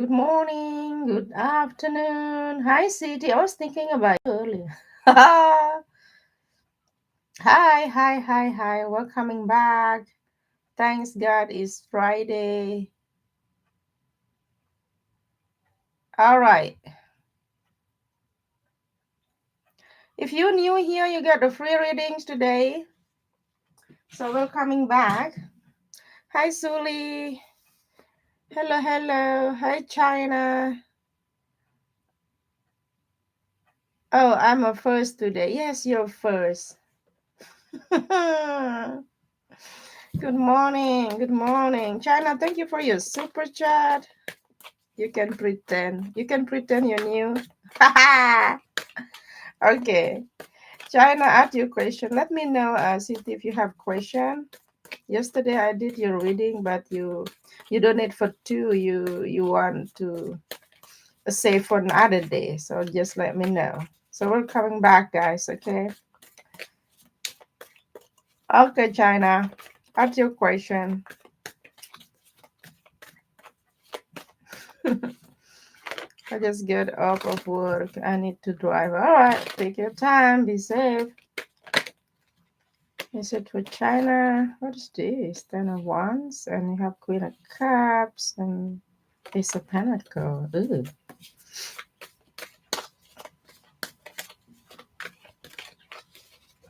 Good morning, good afternoon. Hi, City. I was thinking about you earlier. Hi, hi. Welcoming back. Thanks God it's Friday. All right. If you're new here, you get the free readings today. So welcoming back. Hi, Suli. Hello. Hi, China. Oh, I'm a first today. Yes, you're first. Good morning. China, thank you for your super chat. You can pretend. You can pretend you're new. Okay. China, ask your question. Let me know, Siti, if you have question. Yesterday I did your reading, but you donate for two. You want to save for another day. So just let me know. So we're coming back, guys. Okay. Okay, China. Ask your question. I just get off of work. I need to drive. All right. Take your time. Be safe. Is it for China? What is this? Ten of Wands, and you have Queen of Cups, and Ace of Pentacles. Ooh.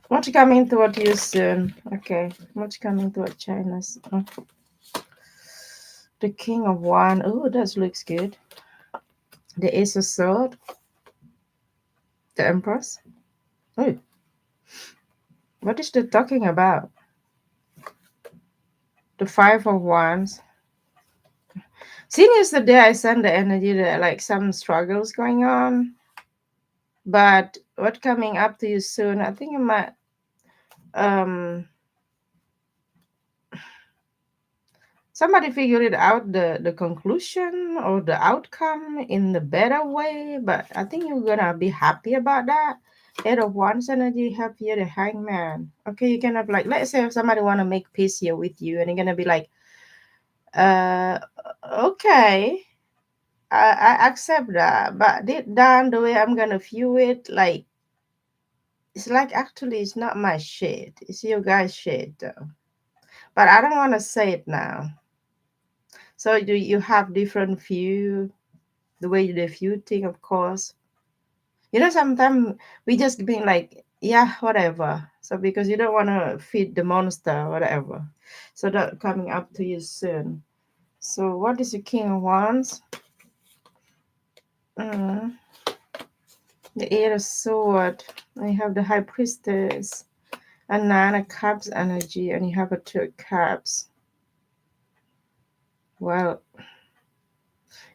What's coming toward you soon? Okay. What's coming toward China? Oh, the King of Wands. Oh, that looks good. The Ace of Swords. The Empress. Oh, what is the talking about? The Five of Wands. Since yesterday, I sent the energy that like some struggles going on, but what coming up to you soon? I think it might um somebody figured out the conclusion or the outcome in the better way, but I think you're gonna be happy about that. Eight of Wands energy have here the Hangman. Okay, you can have like, let's say if somebody want to make peace here with you, and you're gonna be like, uh okay, I accept that, but deep down the way I'm gonna view it, like it's like actually it's not my shit, it's your guys' shit though, but I don't want to say it now. So do you have different view, the way they view thing, of course. Sometimes we just being like, yeah, whatever. So because you don't want to feed the monster, whatever. So that coming up to you soon. So what is the King of Wands? Mm, the Eight of Sword. And you have the High Priestess. And Nine of Cups energy. And you have a Two of Cups. Well,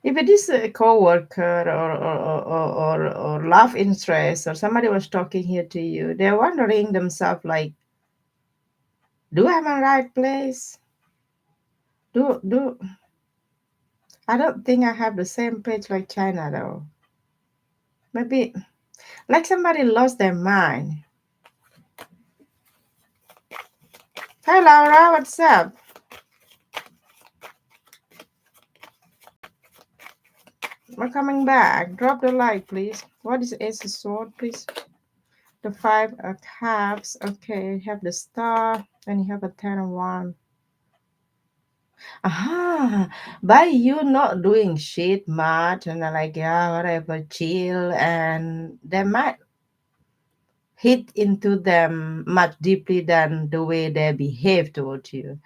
if it is a co-worker or love interest or somebody was talking here to you, they're wondering themselves like, do I am in the right place? Do I don't think I have the same page like China though. Maybe like somebody lost their mind. Hi Laura, what's up? We're coming back. Drop the like, please. What is Ace of Sword, please? The Five of Cups. Okay, you have the Star and you have a Ten of Wands. Ah, by you not doing shit much and like, yeah, whatever, chill, and they might hit into them much deeply than the way they behave towards you.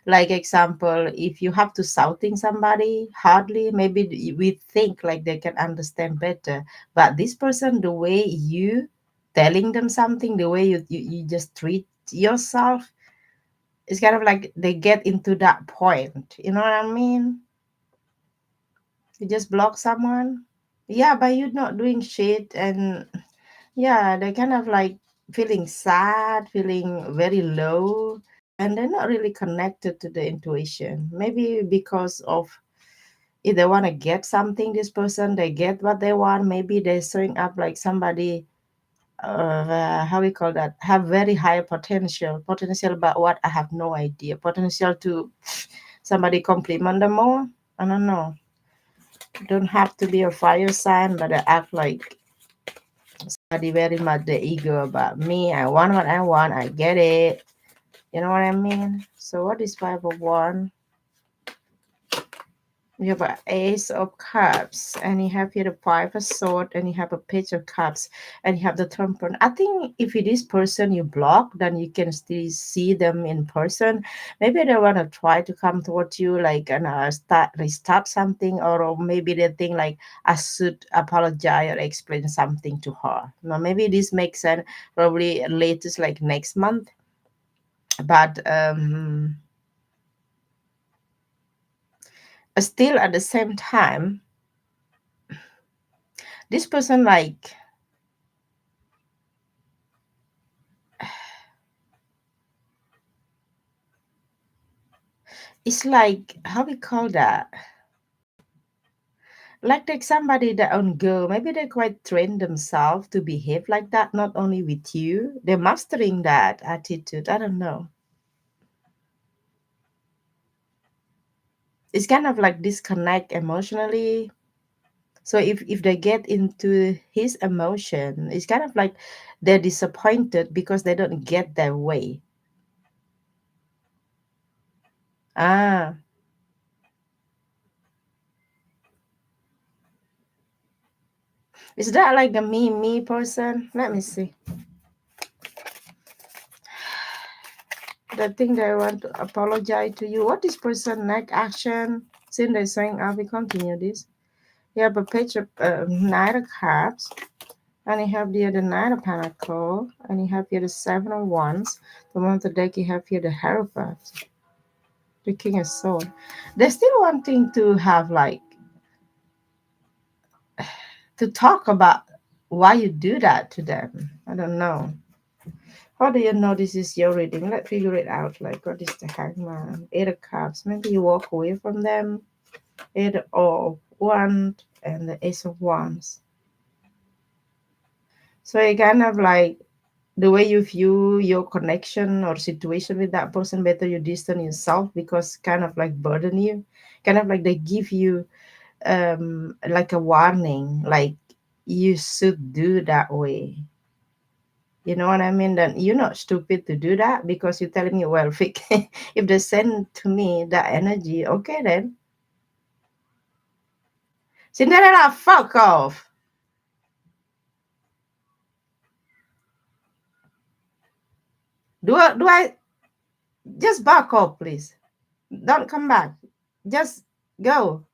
Like example, if you have to shouting somebody hardly, maybe we think like they can understand better. But this person, the way you telling them something, the way you just treat yourself, it's kind of like they get into that point. You know what I mean? You just block someone. Yeah, but you're not doing shit, and yeah, they kind of like feeling sad, feeling very low, and they're not really connected to the intuition. Maybe because of if they want to get something, this person, they get what they want. Maybe they're showing up like somebody, how we call that, have very high potential, but what I have no idea. Potential to somebody compliment them more. I don't know. Don't have to be a fire sign, but I act like somebody very much the ego about me. I want what I want. I get it. You know what I mean? So what is 5 of 1? You have an ace of cups, and you have here the 5 of sword, and you have a page of cups, and you have the temperance. I think if it is person you block, then you can still see them in person. Maybe they want to try to come towards you, like, and start restart something, or maybe they think like I should apologize or explain something to her. Now maybe this makes sense. Probably latest like next month, but still at the same time, this person like it's like how we call that, like take somebody that on go, maybe they quite train themselves to behave like that, not only with you, they're mastering that attitude. I don't know, it's kind of like disconnect emotionally. So if they get into his emotion, it's kind of like they're disappointed because they don't get their way. Ah, is that like the me person? Let me see. The thing that I want to apologize to you. What is person next action? Since they're saying, we continue this. You have a page of Knight of Cups, and you have the other Knight of Pentacle, and you have here the Seven of Wands. The one of the deck you have here the Hierophant, the King of Swords. They're still wanting to have like to talk about why you do that to them. I don't know. How do you know this is your reading? Let's figure it out. Like, what is the Hangman? 8 of Cups. Maybe you walk away from them. 8 of Wands and the Ace of Wands. So it kind of like the way you view your connection or situation with that person, better you distance yourself because kind of like burden you, kind of like they give you like a warning, like you should do that way. You know what I mean? Then you're not stupid to do that because you're telling me, well, Vic, if they send to me that energy, okay then. Cinderella, fuck off. Do I just back off, please? Don't come back. Just go.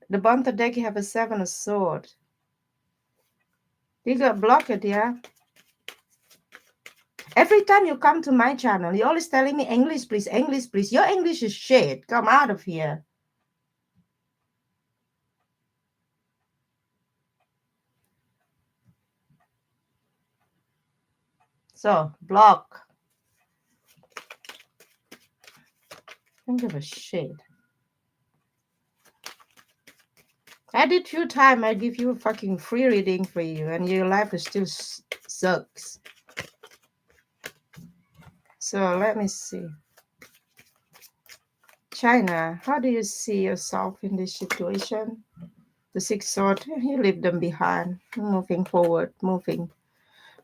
The bottom deck, you have a 7 of sword. You got blocked, yeah? Every time you come to my channel, you're always telling me English, please, English, please. Your English is shit. Come out of here. So, block. Don't give a shit. I did few time. I give you a fucking free reading for you, and your life is still sucks. So let me see. China, how do you see yourself in this situation? The 6 sword, you leave them behind. Moving forward, moving.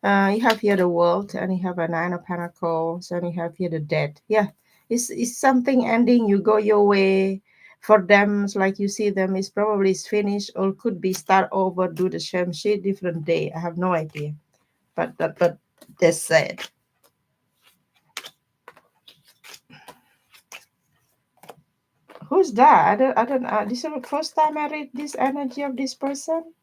You have here the world, and you have a 9 of Pentacles, and you have here the dead. Yeah, it's something ending. You go your way. For them, it's like you see them, it's probably is finished or could be start over, do the same shit, different day. I have no idea. But they said. Who's that? I don't. This is the first time I read this energy of this person.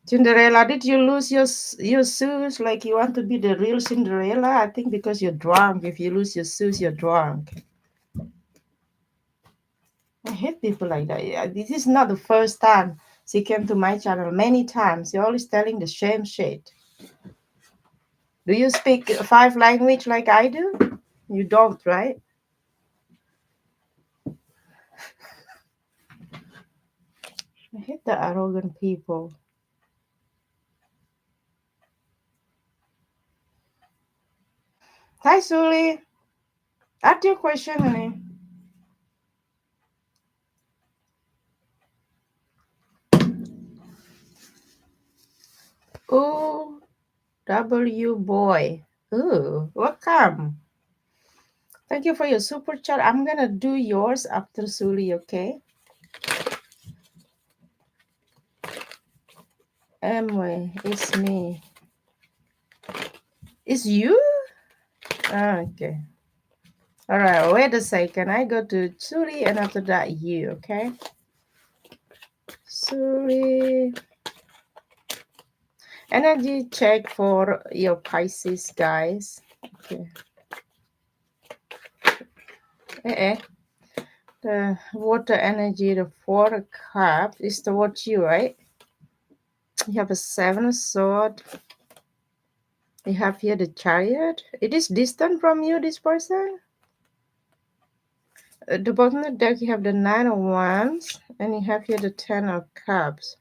Cinderella, did you lose your shoes? Like you want to be the real Cinderella? I think because you're drunk. If you lose your shoes, you're drunk. I hate people like that. Yeah, this is not the first time she came to my channel. Many times, you're always telling the same shit. Do you speak 5 language like I do? You don't, right? I hate the arrogant people. Hi, Sully. Ask your question, honey. Oh, W boy. Oh, welcome. Thank you for your super chat. I'm gonna do yours after Suli, okay? Anyway, it's me. It's you? Ah, okay. All right, wait a second. I go to Suli and after that you, okay? Suli. Energy check for your Pisces, guys. Okay. Eh, eh. The water energy, the four cups is towards you, right? You have a seven of sword. You have here the chariot. It is distant from you, this person. At the bottom of the deck, you have the nine of wands, and you have here the ten of cups.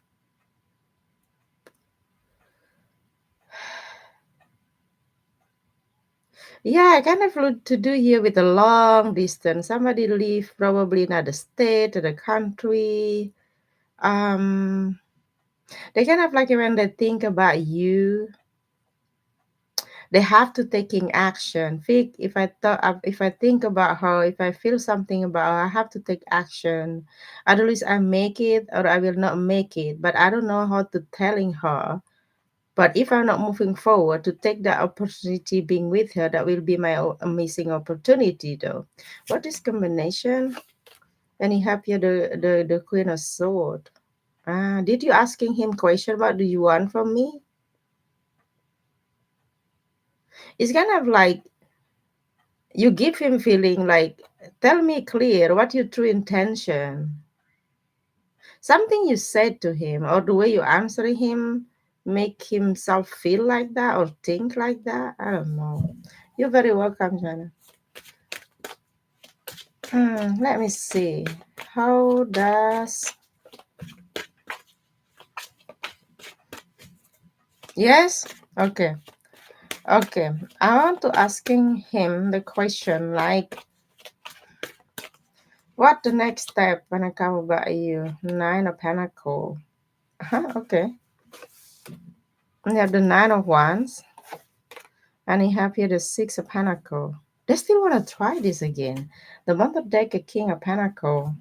Yeah, I kind of look to do here with a long distance. Somebody live probably in another state, other country. Um, they kind of like when they think about you, they have to taking action. If I think about her, if I feel something about her, I have to take action. Otherwise, I make it or I will not make it. But I don't know how to telling her. But if I'm not moving forward to take that opportunity being with her, that will be my amazing opportunity though. What is combination? And you have here the Queen of Sword. Did you asking him question what do you want from me? It's kind of like you give him feeling like tell me clear what your true intention. Something you said to him or the way you answer him make himself feel like that or think like that. I don't know. You're very welcome, Jana. Let me see. How does yes? Okay. Okay. I want to asking him the question like what the next step when I come about you? Nine of Pentacle. Okay. We have the Nine of Wands. And you have here the Six of Pentacle. They still want to try this again. The month of deck, a King of Pentacle.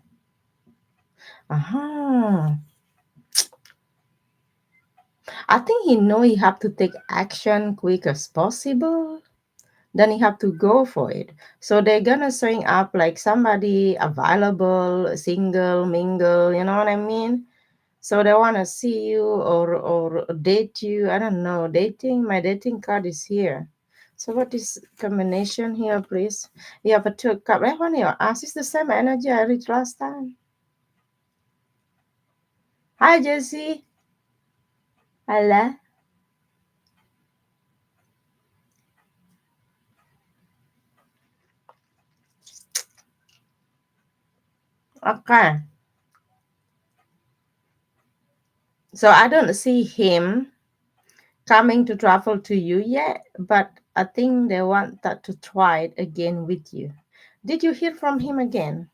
Uh-huh. I think he know he have to take action quick as possible. Then he have to go for it. So they're gonna showing up like somebody available, single, mingle, you know what I mean? So they wanna see you or date you. I don't know. Dating, my dating card is here. So what is combination here, please? You have a two cup. I want your ask is the same energy I read last time. Hi Jessie. Hello. Okay. So I don't see him coming to travel to you yet, but I think they want that to try it again with you. Did you hear from him again?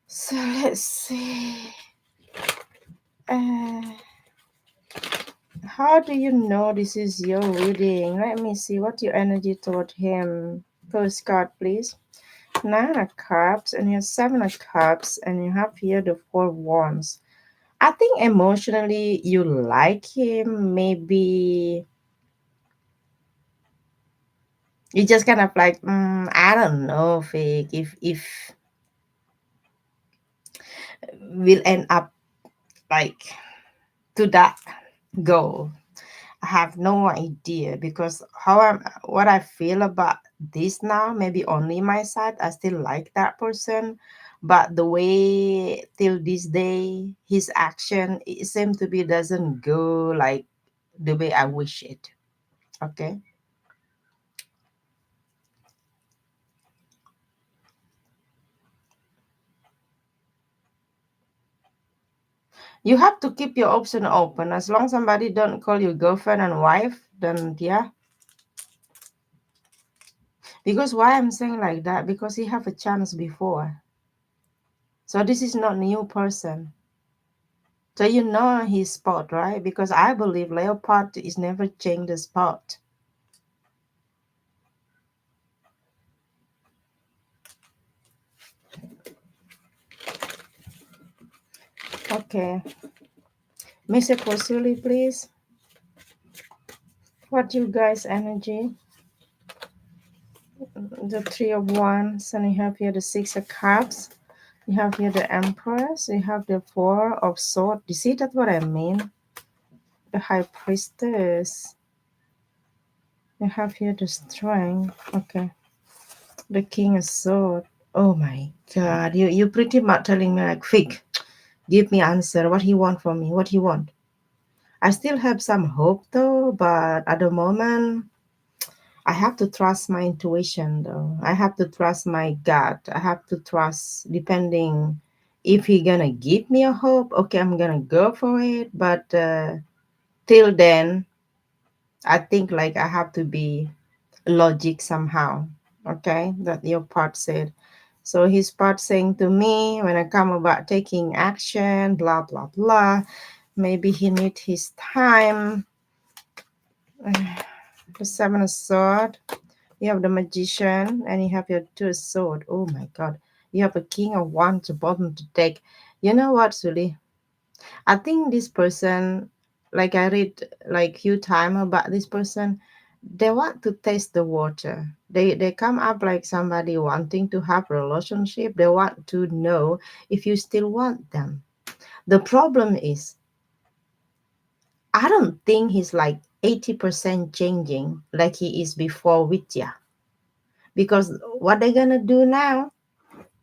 So let's see. Uh, how do you know this is your reading? Let me see what your energy toward him. Postcard, please. Nine of Cups, and you have Seven of Cups, and you have here the Four of Wands. I think emotionally you like him. Maybe you just kind of like, I don't know, Fake. If we'll end up like to that goal. I have no idea because what I feel about this now, maybe only my side, I still like that person, but the way till this day his action it seems to be doesn't go like the way I wish it. Okay, you have to keep your option open. As long as somebody don't call you girlfriend and wife, then yeah. Because why I'm saying like that because he have a chance before. So this is not new person. So you know his spot, right? Because I believe leopard is never change the spot. Okay. Mr. Posuli, please. What you guys energy? The three of wands, and you have here the six of cups. You have here the empress. You have the four of swords. You see that what I mean? The high priestess. You have here the strength. Okay. The king of swords. Oh my god. You pretty much telling me like fig. Give me answer. What he want from me? What he want? I still have some hope though, but at the moment I have to trust my intuition though. I have to trust my gut. I have to trust depending if he gonna give me a hope, okay, I'm gonna go for it. But till then, I think like I have to be logic somehow. Okay, that your part said. So his part saying to me when I come about taking action, blah blah blah. Maybe he need his time. The seven of sword. You have the magician and you have your two of sword. Oh my god. You have a king of wands, the bottom of the deck. You know what, Suli? I think this person, like I read like few time about this person, they want to taste the water. They come up like somebody wanting to have a relationship. They want to know if you still want them. The problem is I don't think he's like 80% changing like he is before Vidya. Because what they're gonna do now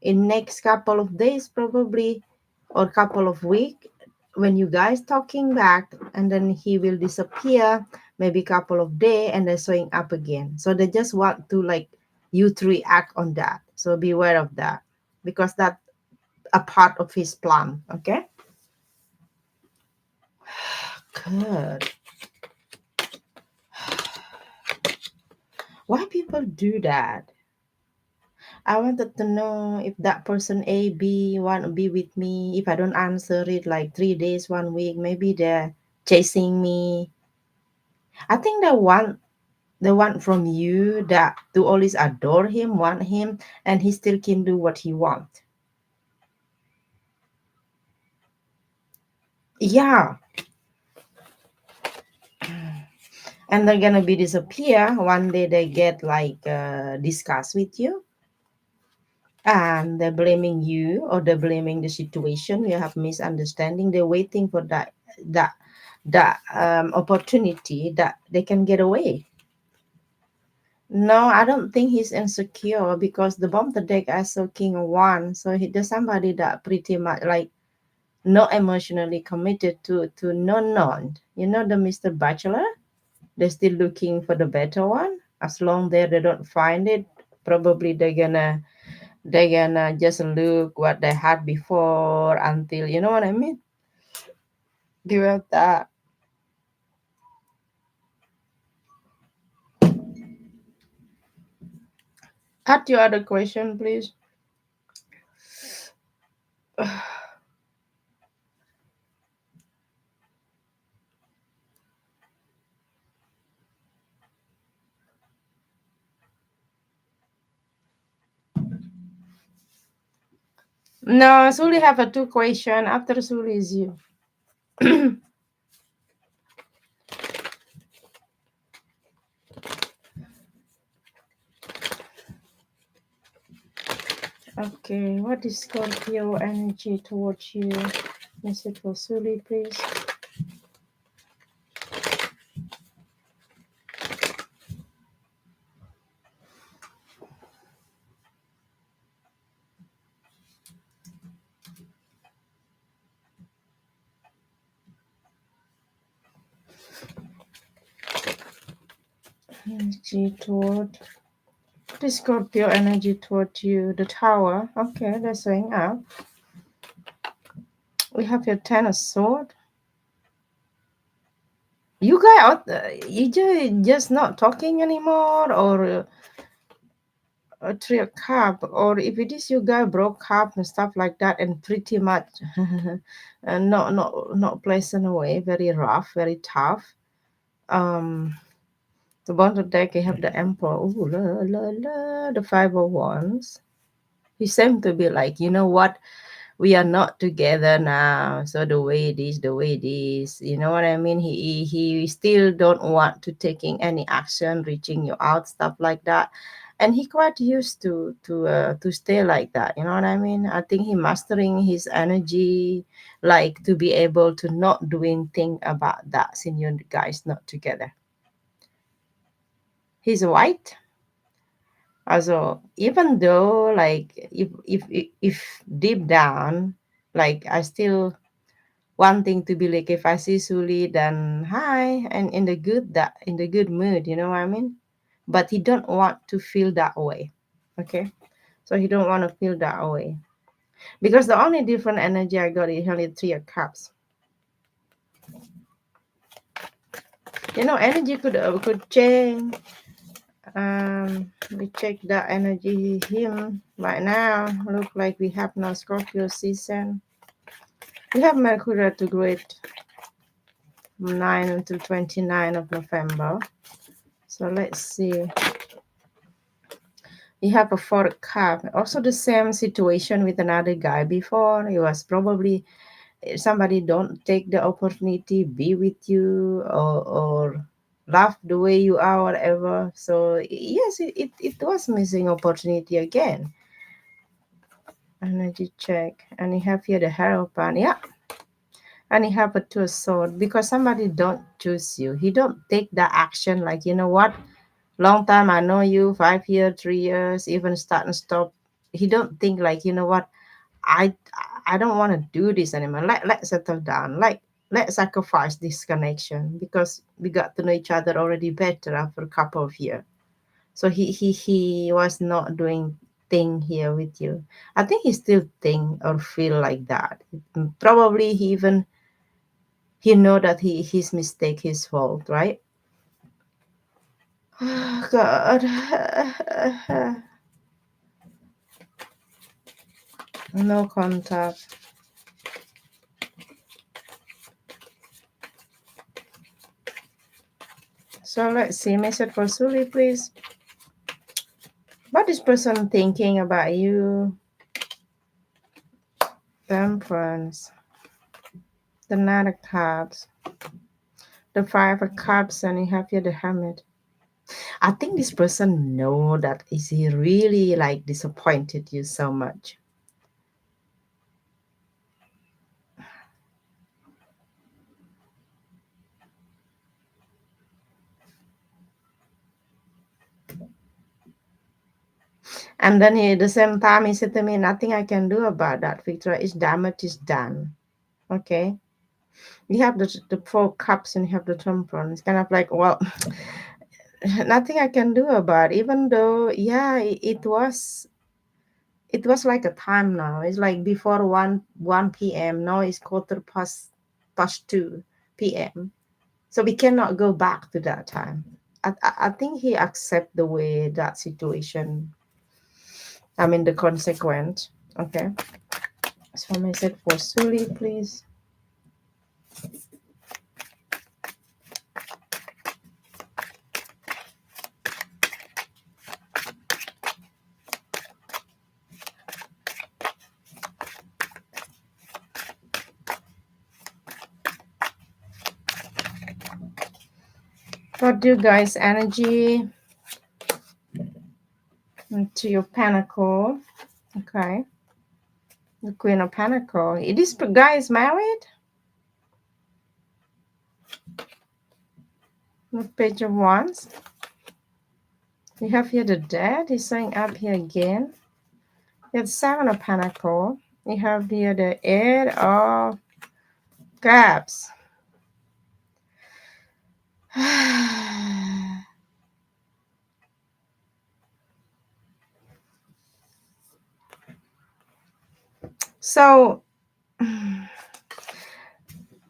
in next couple of days probably or couple of week when you guys talking back and then he will disappear maybe couple of day and then showing up again. So they just want to like you to react on that. So beware of that because that's a part of his plan. Okay. Good. Why people do that? I wanted to know if that person A B want to be with me. If I don't answer it like 3 days, 1 week, maybe they're chasing me. I think they want from you that to always adore him, want him, and he still can do what he want. Yeah, and they're gonna be disappear one day. They get like discuss with you, and they're blaming you or they're blaming the situation. You have misunderstanding. They're waiting for that opportunity that they can get away. No, I don't think he's insecure because the bomb the deck as a king of one. So there's somebody that pretty much like not emotionally committed to non. You know the Mr. Bachelor? They're still looking for the better one. As long there they don't find it, probably they're gonna just look what they had before until you know what I mean? Do you have that? Add your other question, please. No, Suli have a two question. After Suli is you. Okay, what is Scorpio energy towards you? Message for Suli, please. Energy toward the Scorpio energy toward you. The tower. Okay, they're showing up. We have your ten of sword. You guys, you just not talking anymore, or a Three of Cup, or if it is you guys broke up and stuff like that, and pretty much and not pleasant way, very rough, very tough. Um, the bottom deck you have the Emperor. Ooh, la la la, the Five of Wands. He seemed to be like, you know what? We are not together now, so the way it is, the way it is, you know what I mean. He still don't want to taking any action, reaching you out, stuff like that. And he quite used to stay like that, you know what I mean. I think he mastering his energy, like to be able to not doing thing about that since you guys not together. He's white. Also, even though like if deep down, like I still wanting to be like, if I see Suli, then hi, and in the good, that in the good mood, you know what I mean. But he don't want to feel that way. Okay, so he don't want to feel that way, because the only different energy I got is only Three of Cups. You know, energy could change. We check the energy him right now. Look like we have no Scorpio season. We have Mercury retrograde from 9 until 29 of November. So let's see. You have a Four Cup. Also the same situation with another guy before. He was probably somebody don't take the opportunity, be with you, or laugh the way you are, whatever. So yes, it was missing opportunity again. Energy check. And you have here the Hierophant. Yeah. And you have a Two of Swords. Because somebody don't choose you. He don't take the action like, you know what? Long time I know you, 5 years, 3 years, even start and stop. He don't think like, you know what, I I don't want to do this anymore. Let's settle down. Like let's sacrifice this connection because we got to know each other already better after a couple of years. So he was not doing thing here with you. I think he still think or feel like that. Probably he even he know that his mistake, his fault, right? God. No contact. So let's see, message for Suli, please. What is person thinking about you? Temperance, the Knight of Cups, the Five of Cups, and you have here the Hermit. I think this person know that is he really like disappointed you so much. And then he, at the same time, he said to me, nothing I can do about that. Victoria is damage is done. Okay. You have the Four Cups and you have the Temperance. Kind of like, well, nothing I can do about it, even though, yeah, it was like a time now. It's like before 1 p.m. Now it's quarter past 2 p.m. So we cannot go back to that time. I think he accept the way that situation. I mean the consequence. Okay. So message for Suli, please. What do you guys energy into your pentacle? Okay. The Queen of Pentacle. This guy is married? The Page of Wands. You have here the Dead. He's showing up here again. You have the Seven of Pentacle. You have here the Eight of Cups. So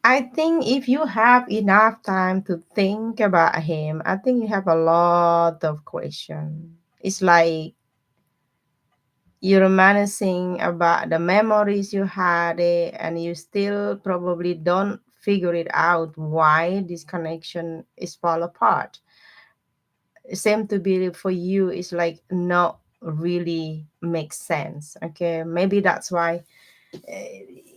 I think if you have enough time to think about him, I think you have a lot of questions. It's like you're reminiscing about the memories you had, and you still probably don't figure it out why this connection is fall apart. Same to be for you is like not really makes sense. Okay, maybe that's why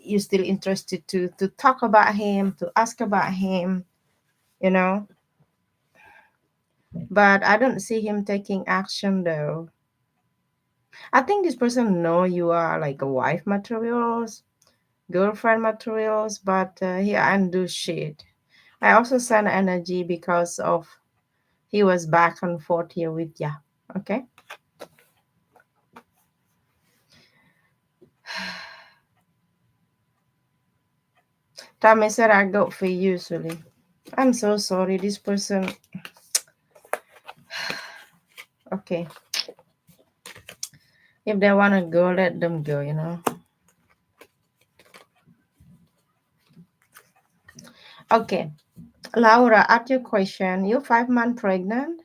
you're still interested to talk about him, to ask about him, you know. But I don't see him taking action though. I think this person know you are like a wife materials, girlfriend materials, but he undo shit. I also send energy because of he was back and forth here with ya. Okay. Tommy said I go for you, Sully. I'm so sorry. This person. Okay. If they wanna go, let them go. You know. Okay. Laura, at your question, you 5 months pregnant?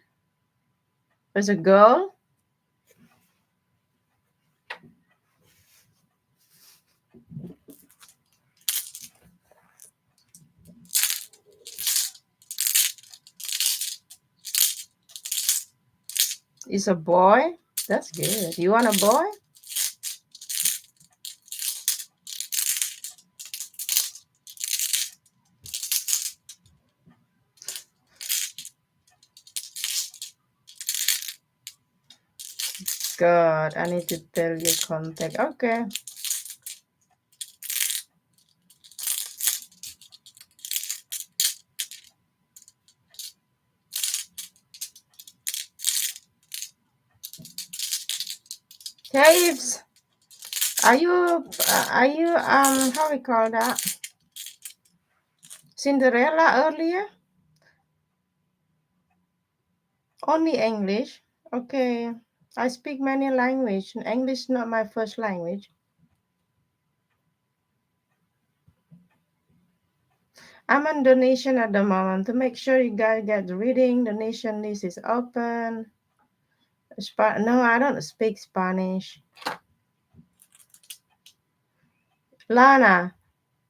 There's a girl? Is a boy? That's good. You want a boy? God, I need to tell you contact. Okay. Caves, are you how we call that? Cinderella earlier? Only English? Okay. I speak many language. English not my first language. I'm on donation at the moment to make sure you guys get reading. Donation list is open. No, I don't speak Spanish. Lana,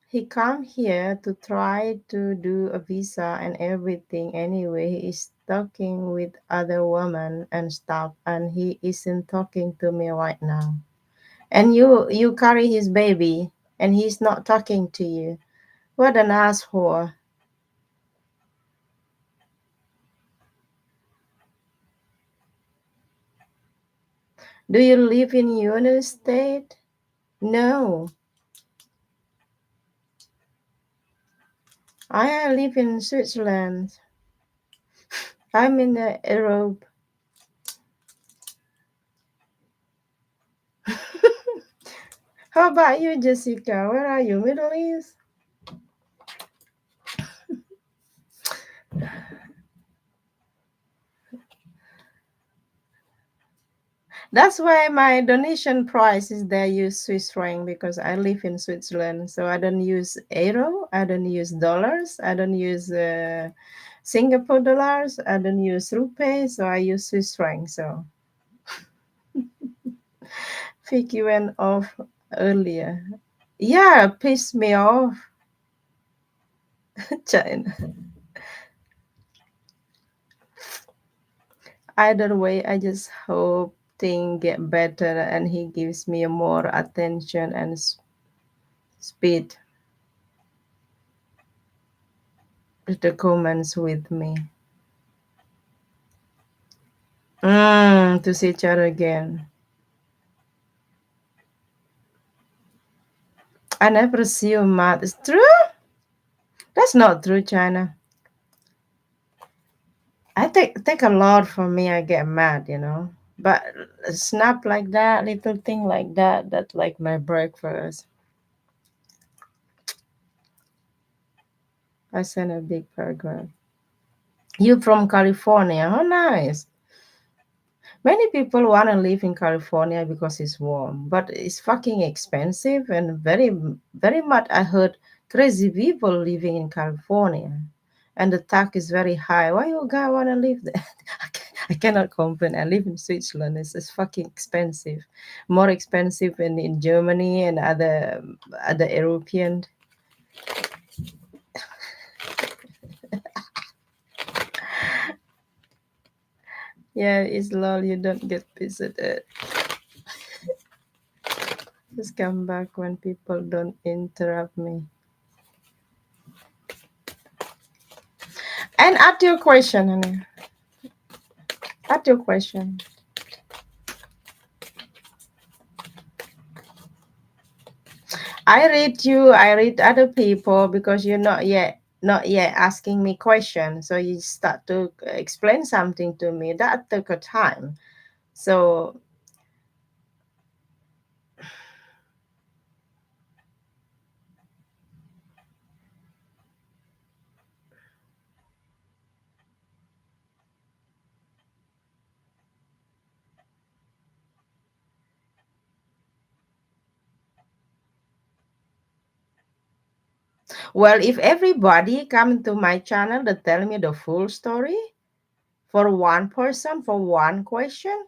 he come here to try to do a visa and everything. Anyway, he is talking with other women and stuff, and he isn't talking to me right now. And you carry his baby, and he's not talking to you. What an asshole! Do you live in United States? No, I live in Switzerland. I'm in the Europe. How about you, Jessica? Where are you? Middle East? That's why my donation price is there use Swiss franc because I live in Switzerland. So I don't use euro, I don't use dollars, I don't use Singapore dollars, I don't use rupee, so I use Swiss franc. So Vicky went off earlier. Yeah, pissed me off, China. Either way, I just hope things get better and he gives me more attention and speed the comments with me. To see each other again. I never see you mad. It's true? That's not true, China. I take a lot for me. I get mad, you know. But a snap like that, little thing like that, that's like my breakfast. I send a big paragraph. You from California? Oh, nice. Many people want to live in California because it's warm, but it's fucking expensive and very, very much. I heard crazy people living in California, and the tax is very high. Why you guys want to live there? I cannot complain. I live in Switzerland. It's fucking expensive, more expensive than in Germany and other European. Yeah, it's lol. You don't get visited. Just come back when people don't interrupt me. And ask your question, honey. Ask your question. I read you. I read other people because you're not yet asking me questions. So you start to explain something to me. That took a time. So well, if everybody come to my channel to tell me the full story for one person for one question,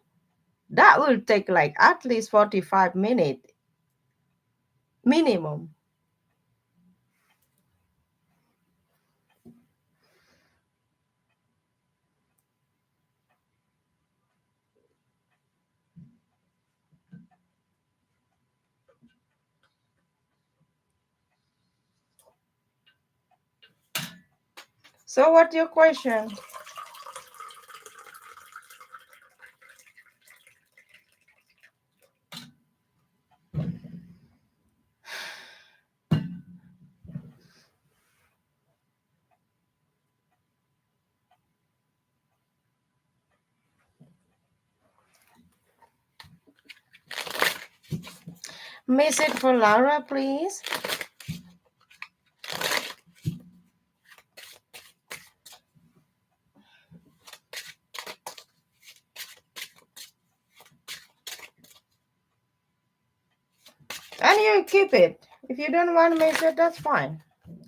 that will take like at least 45 minutes minimum. So what's your question? Message for Laura, please. And you keep it. If you don't want message, that's fine.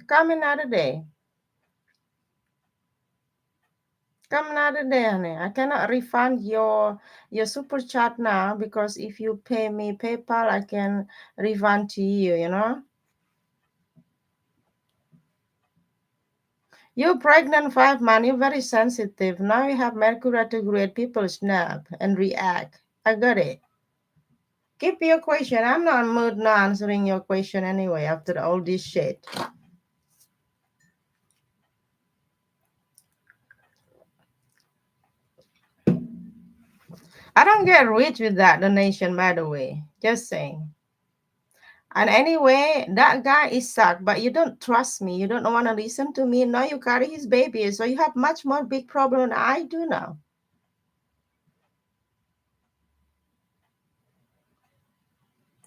Come another day. Come another day, honey. I cannot refund your super chat now because if you pay me PayPal, I can refund to you, you know? You're pregnant 5 months, you're very sensitive. Now you have Mercury retrograde, people snap and react. I got it. Keep your question. I'm not in mood now answering your question anyway after all this shit. I don't get rich with that donation, by the way. Just saying. And anyway, that guy is suck, but you don't trust me. You don't want to listen to me. Now you carry his baby, so you have much more big problem than I do now.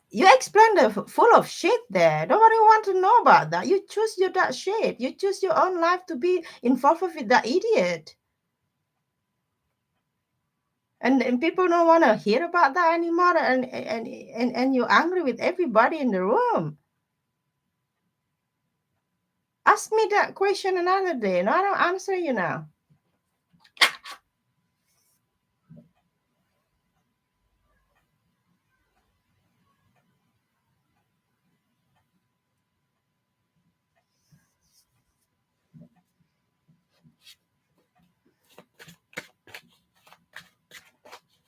You explained the full of shit there. Nobody want to know about that. You choose your that shit. You choose your own life to be involved with that idiot. And people don't want to hear about that anymore. And you're angry with everybody in the room. Ask me that question another day. No, I don't answer you now.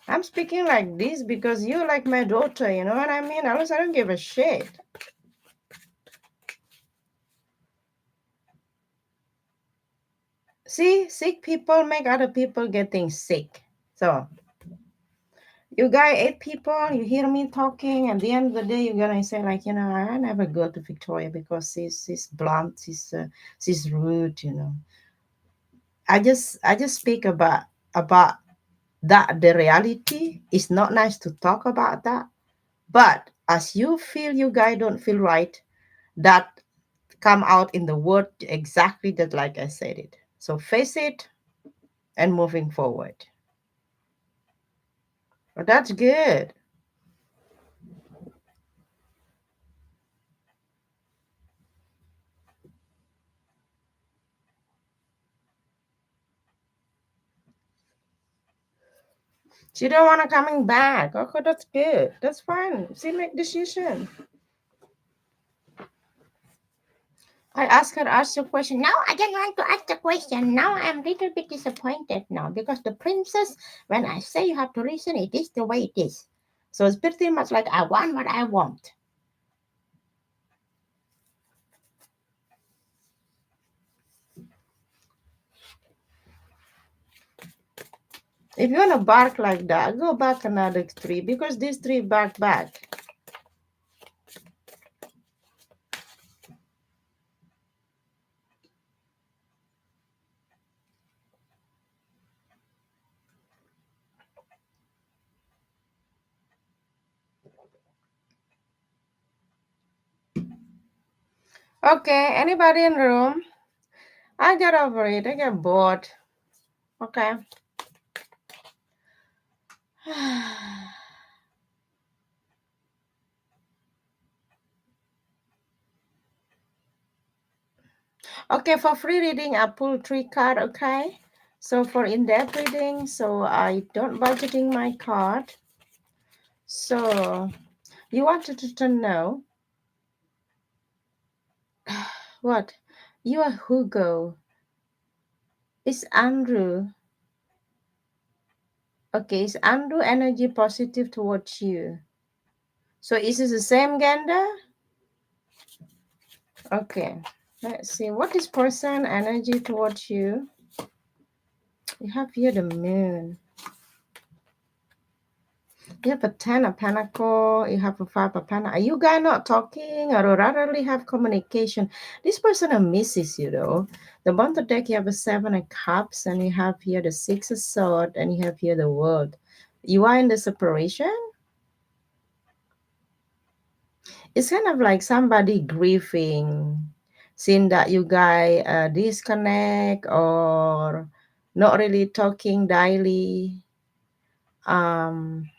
I'm speaking like this because you're like my daughter, you know what I mean? Else I don't give a shit. See, sick people make other people getting sick. So you guys 8 people, you hear me talking, at the end of the day, you're gonna say like, I never go to Victoria because she's blunt, she's rude, I just speak about that the reality is not nice to talk about that. But as you feel you guys don't feel right, that come out in the word exactly that like I said it. So face it and moving forward. Well, that's good. She don't want to coming back. Okay, that's good. That's fine. She make decision. I ask the question. Now I don't want to ask the question. Now I'm a little bit disappointed now because the princess, when I say you have to listen, it is the way it is. So it's pretty much like I want what I want. If you wanna bark like that, go back another tree because this tree bark back. Okay, anybody in the room? I get over it. I get bored. Okay. Okay, for free reading, I pull three card. Okay. So for in-depth reading, so I don't budgeting my card. So you wanted to know what? You are Hugo. Is Andrew. Okay, is Andrew energy positive towards you? So is it the same gender? Okay. Let's see. What is person energy towards you? You have here the moon. You have a ten of pentacle. You have a five of pentacle. Are you guys not talking or rarely have communication? This person misses you though. The bottom deck you have a seven of cups and you have here the six of sword and you have here the world. You are in the separation. It's kind of like somebody grieving, seeing that you guys disconnect or not really talking daily. Um,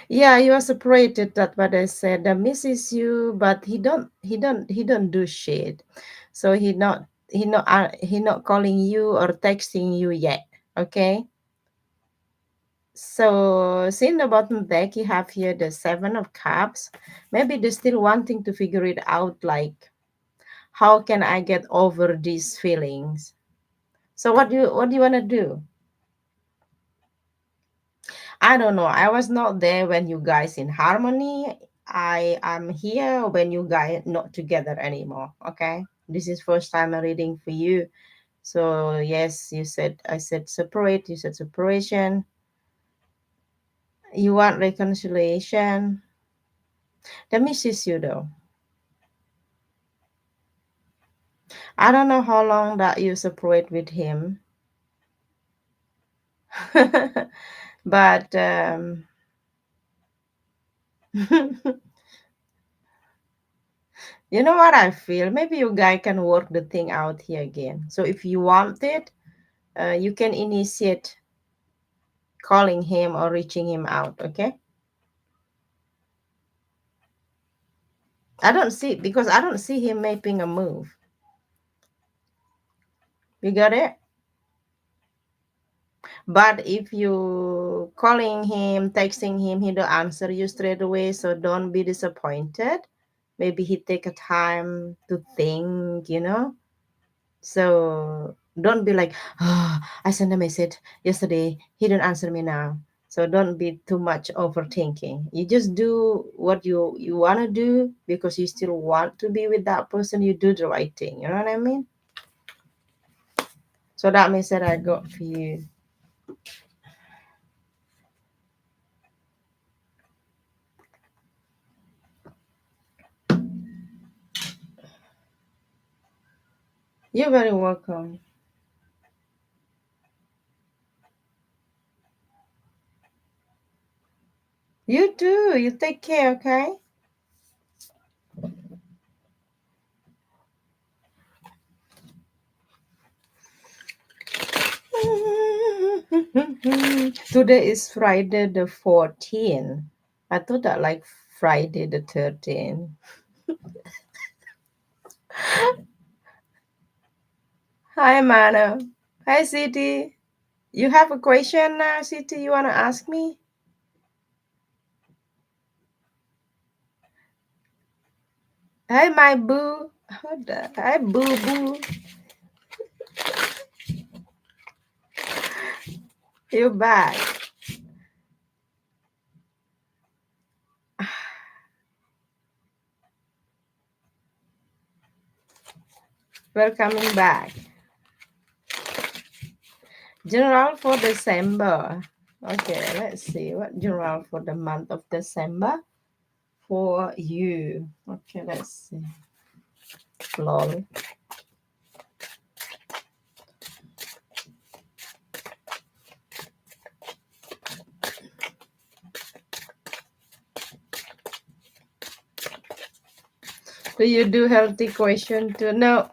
yeah, you are separated. That's what I said. That misses you, but he don't do shit. So he not calling you or texting you yet. Okay. So, seeing the bottom deck, you have here the Seven of Cups. Maybe they're still wanting to figure it out, like how can I get over these feelings? So, what do you want to do? I don't know. I was not there when you guys in harmony. I am here when you guys not together anymore. Okay, this is first time I'm reading for you. So yes, I said separate. You said separation. You want reconciliation. That misses you though. I don't know how long that you separate with him, but you know what I feel? Maybe you guys can work the thing out here again. So if you want it, you can initiate calling him or reaching him out. Okay? I don't see him making a move. You got it? But if you calling him, texting him, he don't answer you straight away. So don't be disappointed. Maybe he take a time to think. So don't be like, oh, I sent a message yesterday. He didn't answer me now. So don't be too much overthinking. You just do what you want to do because you still want to be with that person. You do the right thing. You know what I mean? So that message I got for you. You're very welcome. You too. You take care, okay? Today is Friday the 14th. I thought that like Friday the 13th. Hi, Mano. Hi, City. You have a question now, City, you want to ask me? Hi, my boo. What the? Hi, boo boo. You back. Welcoming back. General for December. Okay, let's see what general for the month of December for you. Okay, let's see. Lol. Do you do healthy question too? No.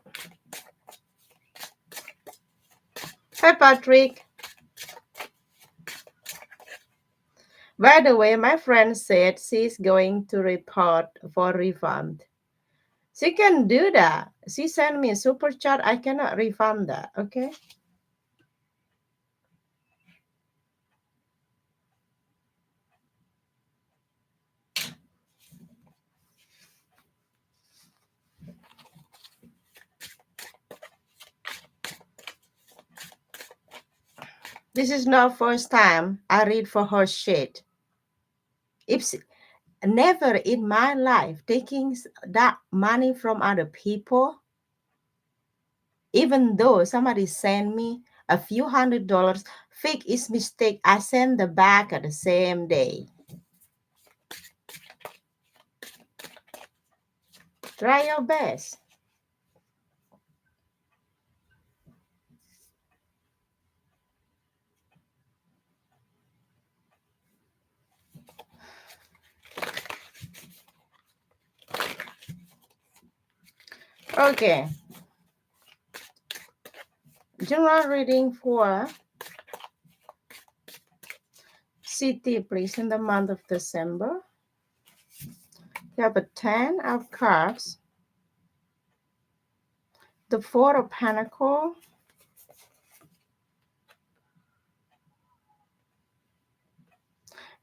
Hi, Patrick. By the way, my friend said she's going to report for refund. She can do that. She sent me a super chat. I cannot refund that. Okay. This is not first time I read for her shit. It's never in my life taking that money from other people, even though somebody sent me a few $100. Fake is mistake. I send the back at the same day. Try your best. Okay. General reading for city, please, in the month of December. You have a 10 of cups, the 4 of pentacles,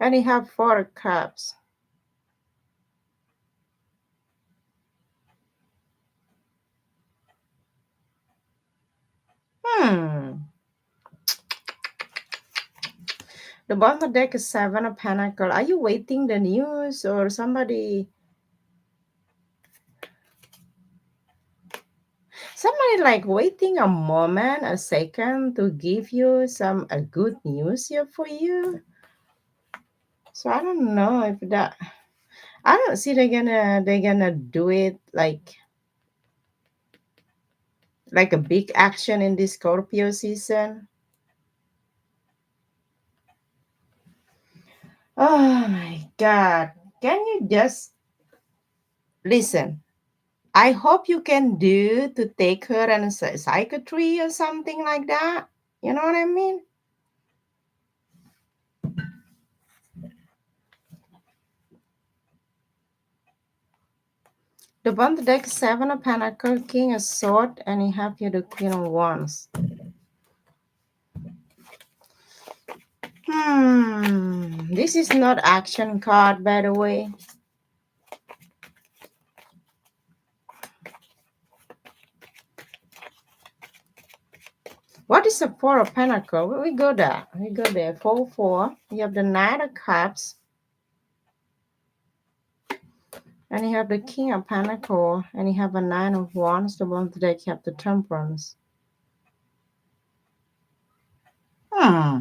and you have 4 of cups. Hmm. The bottom deck is 7 of pentacles. Are you waiting the news or somebody like waiting a moment, a second to give you some a good news here for you? So I don't know if that I don't see they're gonna do it like a big action in this Scorpio season. Oh my god. Can you just listen? I hope you can do to take her and psychiatry or something like that. You know what I mean? The one deck 7 of Pentacle, King of Sword, and you have here the Queen of Wands. This is not action card, by the way. What is the 4 of Pentacle? We go there. We go there. 4, 4. You have the Knight of Cups. And you have the King of Pentacle. And you have a 9 of Wands. The one deck you have the Temperance. Hmm.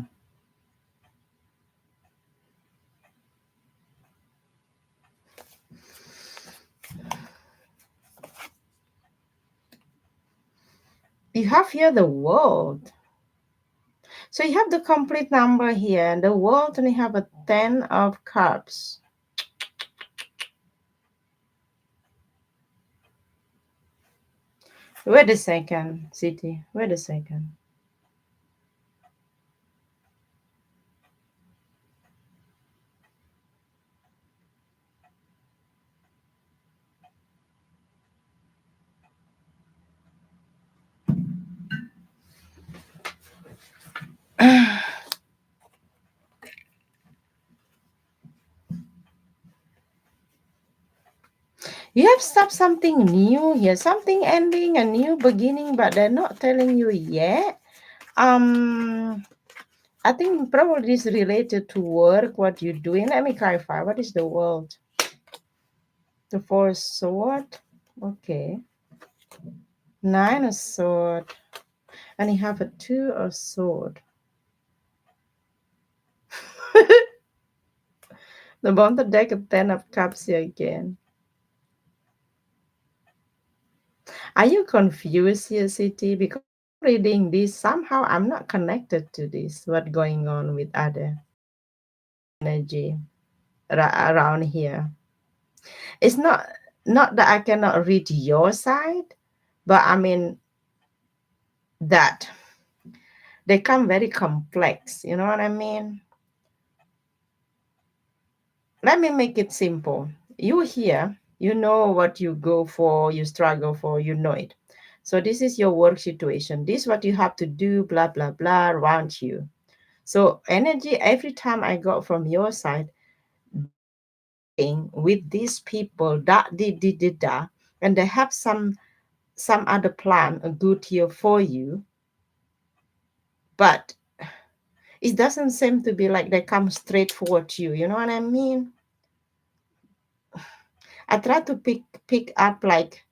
You have here the World. So you have the complete number here. And the World, and you have a 10 of Cups. Wait a second, City. Wait a second. You have stopped something new here, something ending, a new beginning, but they're not telling you yet. Um, I think probably this related to work, what you're doing. Let me clarify. What is the world? The four sword. Okay. Nine of sword. And you have a two of sword. The bottom deck of ten of cups here again. Are you confused here, City? Because reading this, somehow I'm not connected to this. What going on with other energy around here? It's not that I cannot read your side, but I mean that they come very complex. You know what I mean? Let me make it simple. You here, you know what you go for, you struggle for, you know it. So this is your work situation. This is what you have to do, blah blah blah around you. So energy every time I got from your side with these people that did that, and they have some other plan, a good here for you, but it doesn't seem to be like they come straight forward you. You know what I mean? I try to pick up like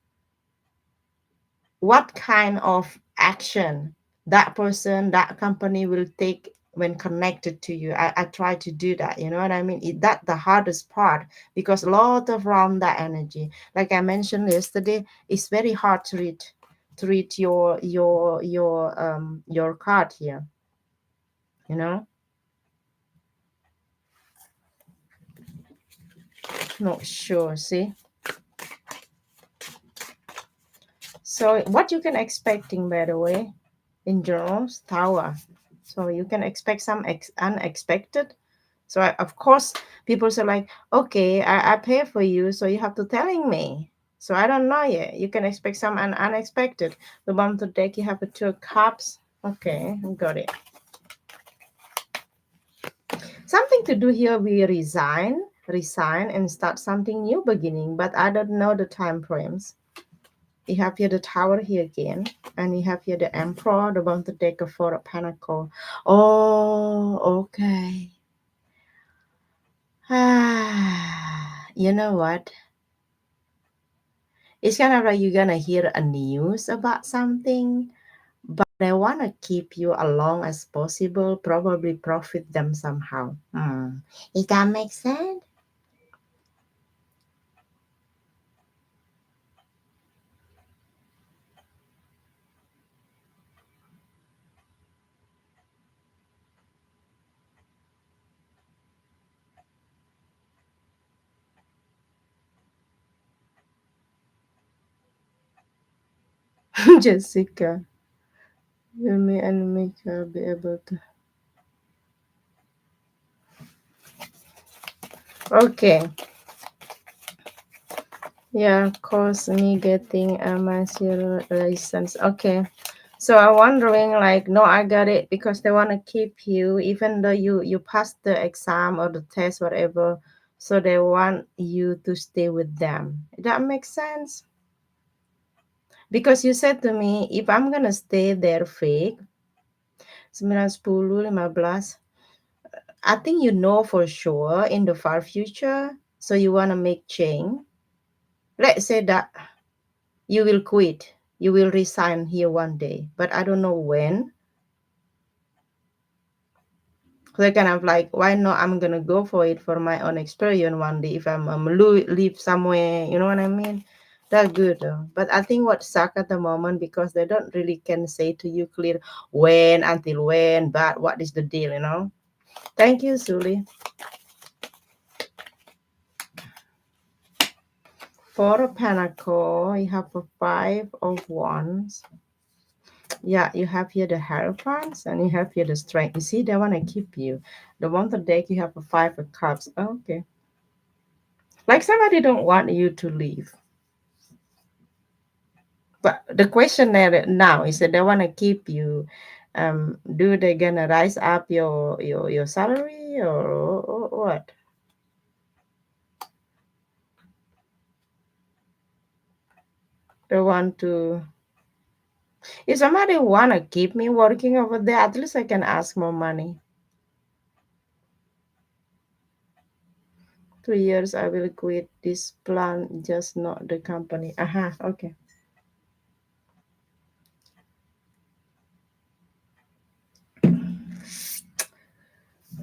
what kind of action that person, that company will take when connected to you. I try to do that. You know what I mean? That the hardest part because a lot of around that energy, like I mentioned yesterday, it's very hard to read your card here. You know, not sure. See, so what you can expecting by the way in journals tower. So you can expect some unexpected. So of course, people say like, okay, I pay for you, so you have to telling me. So I don't know yet. You can expect some unexpected. The bottom of the deck, you have a two of cups. Okay, got it. Something to do here. We resign, and start something new beginning. But I don't know the time frames. You have here the tower here again, and you have here the emperor, the bottom of the deck of four of pentacle. Oh, okay. Ah, you know what? It's kind of like you're gonna hear a news about something, but they wanna keep you along as possible, probably profit them somehow. If that makes sense? Jessica, you may and make her be able to. Okay, yeah, cause me getting a master license. Okay. So I'm wondering, like, no, I got it because they want to keep you, even though you passed the exam or the test, whatever. So they want you to stay with them. That makes sense because you said to me, if I'm gonna stay there fake, 9, 10, 15, I think you know for sure in the far future. So you wanna make change. Let's say that you will quit, you will resign here one day, but I don't know when. So kind of like, why not? I'm gonna go for it for my own experience one day. If I'm live somewhere, you know what I mean? That's good though. But I think what suck at the moment because they don't really can say to you clear when until when, but what is the deal, you know? Thank you, Suli. For a pentacle, you have a five of wands. Yeah, you have here the hierophants and you have here the strength. You see, they want to keep you. The one the deck, you have a five of cups. Okay. Like somebody don't want you to leave. But the question there now is that they want to keep you. Do they gonna rise up your salary or what? They want to. If somebody wanna keep me working over there, at least I can ask more money. 2 years I will quit this plan, just not the company. Okay.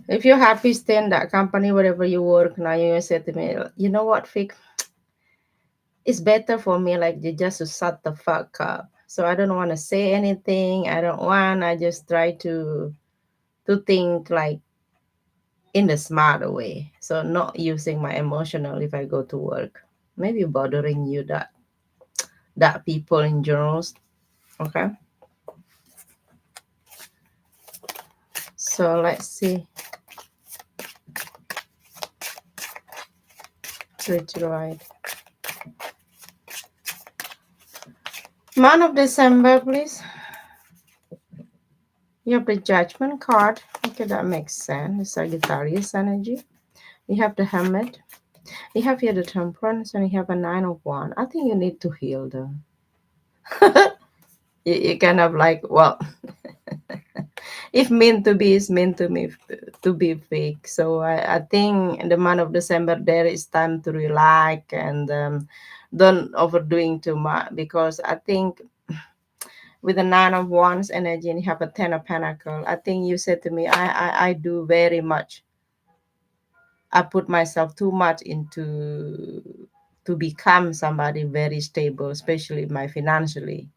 If you're happy, stay in that company wherever you work. Now you said to me, you know what, Fik? It's better for me like you just to shut the fuck up. So I don't want to say anything. I don't want. I just try to think like in a smarter way. So not using my emotional if I go to work. Maybe bothering you that people in general. Okay. So let's see. Right. Month of December, please. You have the Judgment card. Okay, that makes sense. The Sagittarius energy. You have the Hermit. You have here the Temperance, and you have a Nine of Wands. I think you need to heal them. You kind of like, well, if meant to be is meant to be fake. So I think in the month of December there is time to relax and don't overdoing too much, because I think with the Nine of Wands energy and you have a Ten of Pentacle, I think you said to me, I do very much. I put myself too much into to become somebody very stable, especially my financially.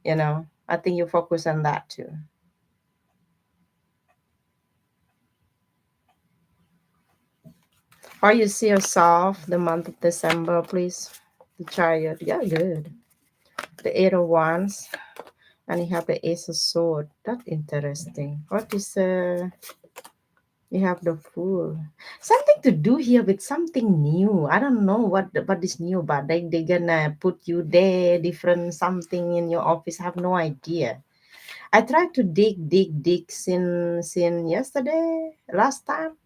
I think you focus on that too. How you see yourself the month of December, please? The Chariot, yeah, good. The Eight of Wands, and you have the Ace of Sword. That's interesting. What is you have the Fool. Something to do here with something new. I don't know what is new, but they gonna put you there, different something in your office. I have no idea. I tried to dig since yesterday, last time.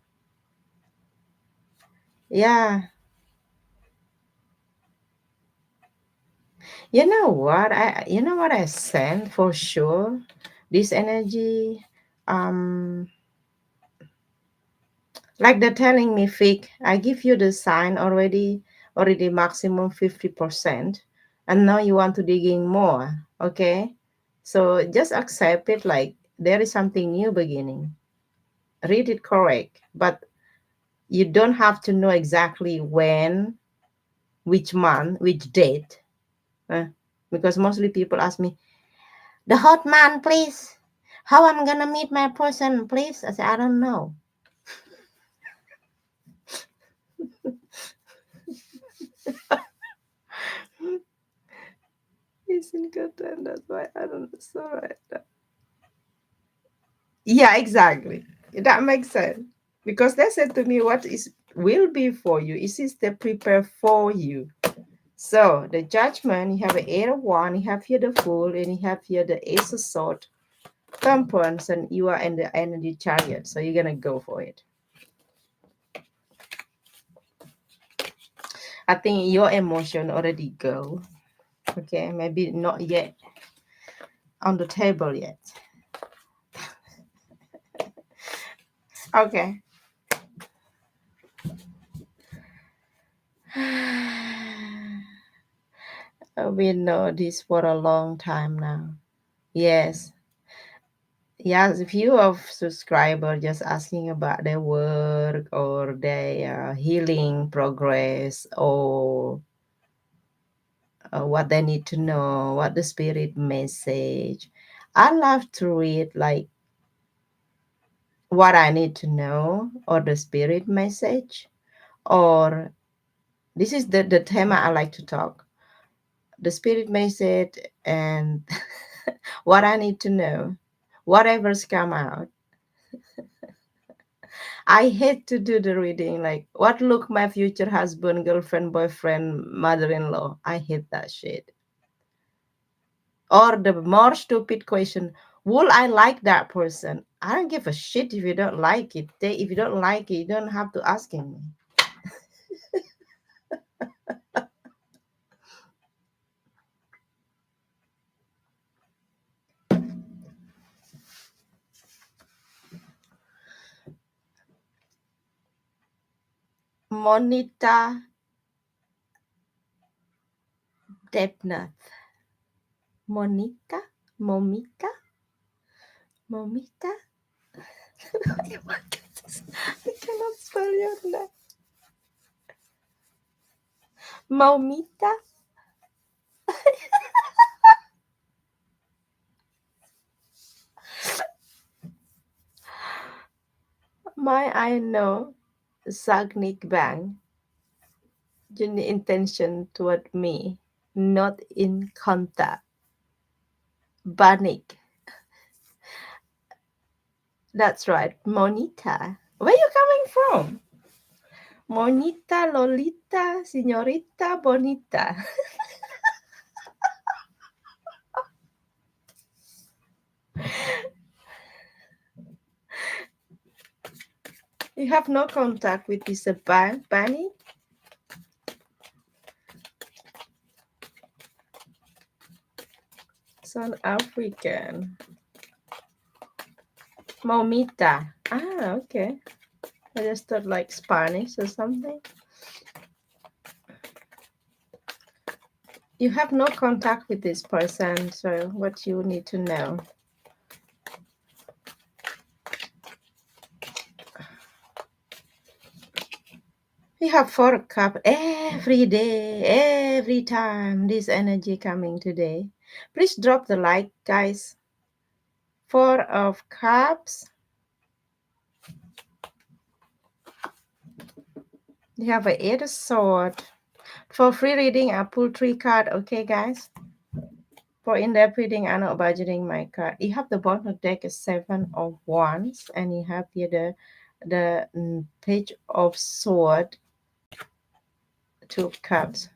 Yeah. You know what I sent for sure? This energy, um, like they're telling me, fake. I give you the sign already maximum 50%, and now you want to dig in more. Okay, so just accept it. Like there is something new beginning. Read it correct, but you don't have to know exactly when, which month, which date, uh, because mostly people ask me, the hot man, please. How I'm gonna meet my person, please? I said, I don't know. He's in Qatar, that's why I don't know. So right. Yeah, exactly. That makes sense. Because they said to me, what is will be for you? Is the prepare for you? So the Judgment, you have an Eight of Wands, you have here the Fool, and you have here the Ace of Sword, Temperance, and you are in the Energy Chariot. So you're gonna go for it. I think your emotion already go. Okay, maybe not yet on the table yet. Okay. We know this for a long time now. Yes. Yes, a few of subscribers just asking about their work or their healing progress, or what they need to know, what the spirit message. I love to read like what I need to know or the spirit message, or this is the theme I like to talk. The spirit message and what I need to know, whatever's come out. I hate to do the reading like what look my future husband, girlfriend, boyfriend, mother-in-law. I hate that shit. Or the more stupid question, Will I like that person? I don't give a shit if you don't like it. If you don't like it, you don't have to asking me. Monita Debnath. Monica? Momika? Momita? I cannot spell your name. Momita? My I know Sagnik Bang. Genuine intention toward me, not in contact. Banik. That's right. Monita. Where you coming from? Monita, Lolita, Señorita, Bonita. You have no contact with this Bunny? South African. Momita. Ah, okay. I just thought like Spanish or something. You have no contact with this person, so what you need to know. We have 4 cup every day, every time. This energy coming today. Please drop the like, guys. 4 of cups. You have a 8 of sword. For free reading, I pull 3 card. Okay, guys. For in-depth reading, I'm not budgeting my card. You have the bottom of the deck is 7 of wands, and you have here the page of sword, 2 cups.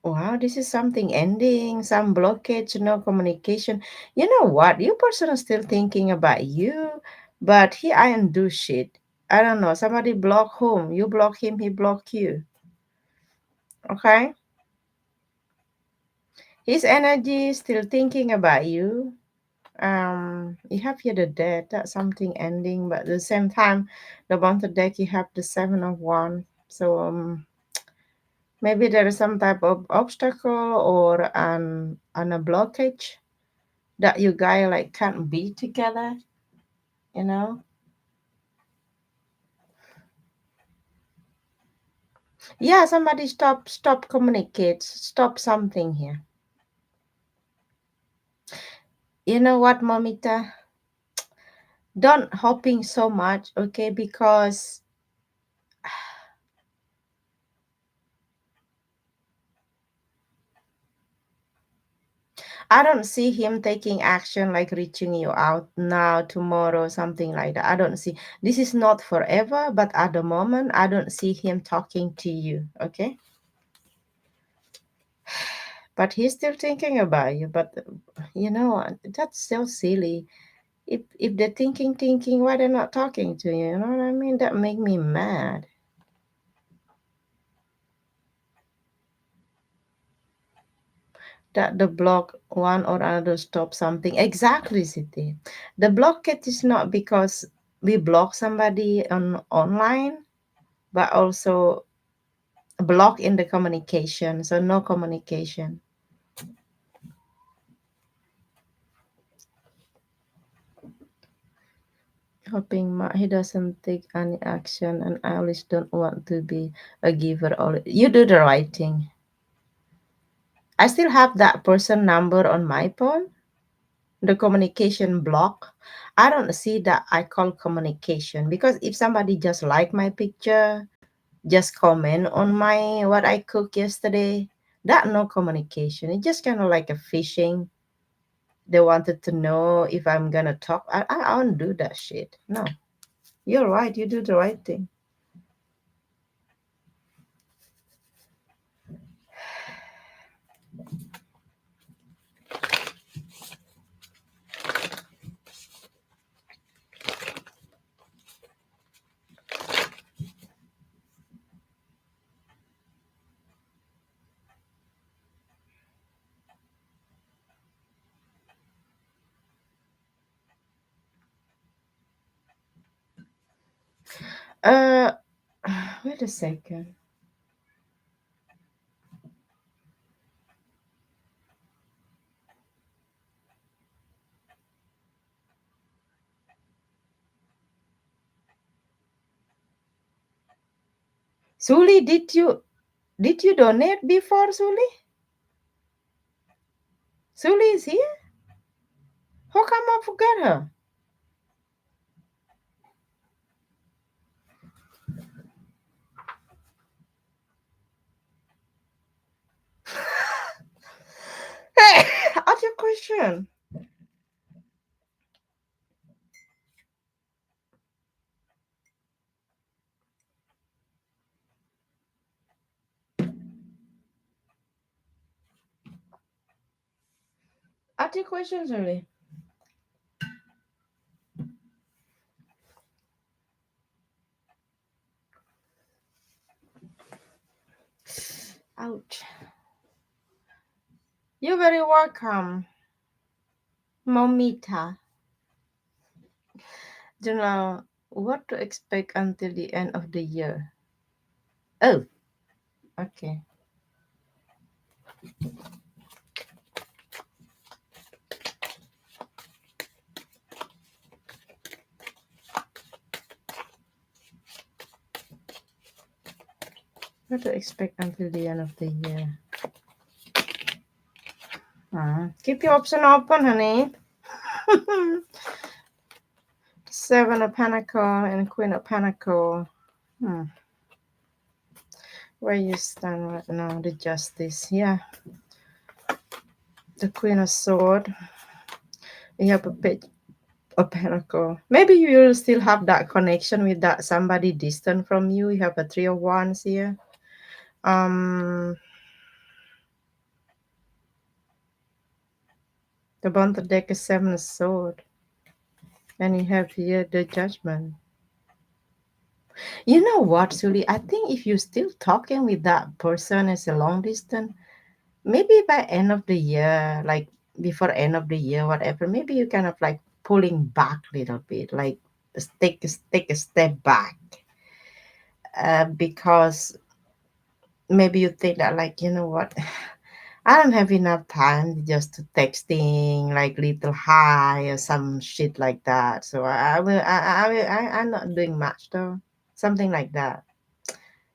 Wow, this is something ending, some blockage, no communication. You know what? Your person is still thinking about you, but he ain't do shit. I don't know. Somebody block whom? You block him, he block you. Okay? His energy is still thinking about you. You have here the dead, that's something ending, but at the same time, the bottom deck you have the 7 of wands. So maybe there is some type of obstacle or a blockage that you guys like can't be together, you know. Yeah, somebody stop communicate, stop something here. You know what, Momita? Don't hoping so much, okay? Because I don't see him taking action like reaching you out now, tomorrow, something like that. I don't see. This is not forever, but at the moment, I don't see him talking to you, okay? But he's still thinking about you. But that's so silly. If they're thinking, why they're not talking to you? You know what I mean? That make me mad. That the block one or another stop something. Exactly, City. The blockage is not because we block somebody on online, but also block in the communication. So no communication. Hoping he doesn't take any action, and I always don't want to be a giver. You do the right thing. I still have that person number on my phone. The communication block. I don't see that I call communication because if somebody just like my picture, just comment on my what I cooked yesterday, that no communication. It's just kind of like a fishing. They wanted to know if I'm gonna talk. I don't do that shit. No, you're right. You do the right thing. Uh, wait a second. Suli, did you donate before, Suli? Suli is here? How come I forget her? Hey, ask your question. Ask your question, Suli. Ouch. You're very welcome, Momita. Do you know what to expect until the end of the year? Oh, okay. What to expect until the end of the year? Keep your option open, honey. Seven of Pentacle and Queen of Pentacle. Hmm. Where you stand right now? The Justice. Yeah. The Queen of Sword. You have a page of Pentacle. Maybe you will still have that connection with that somebody distant from you. You have a Three of Wands here. Um, the bottom deck is Seven of Sword. And you have here the Judgment. You know what, Suli? I think if you're still talking with that person as a long distance, maybe by end of the year, like before end of the year, whatever, maybe you kind of like pulling back a little bit, like take a step back, because maybe you think that like you know what, I don't have enough time just to texting like little hi or some shit like that. So I'm not doing much though, something like that.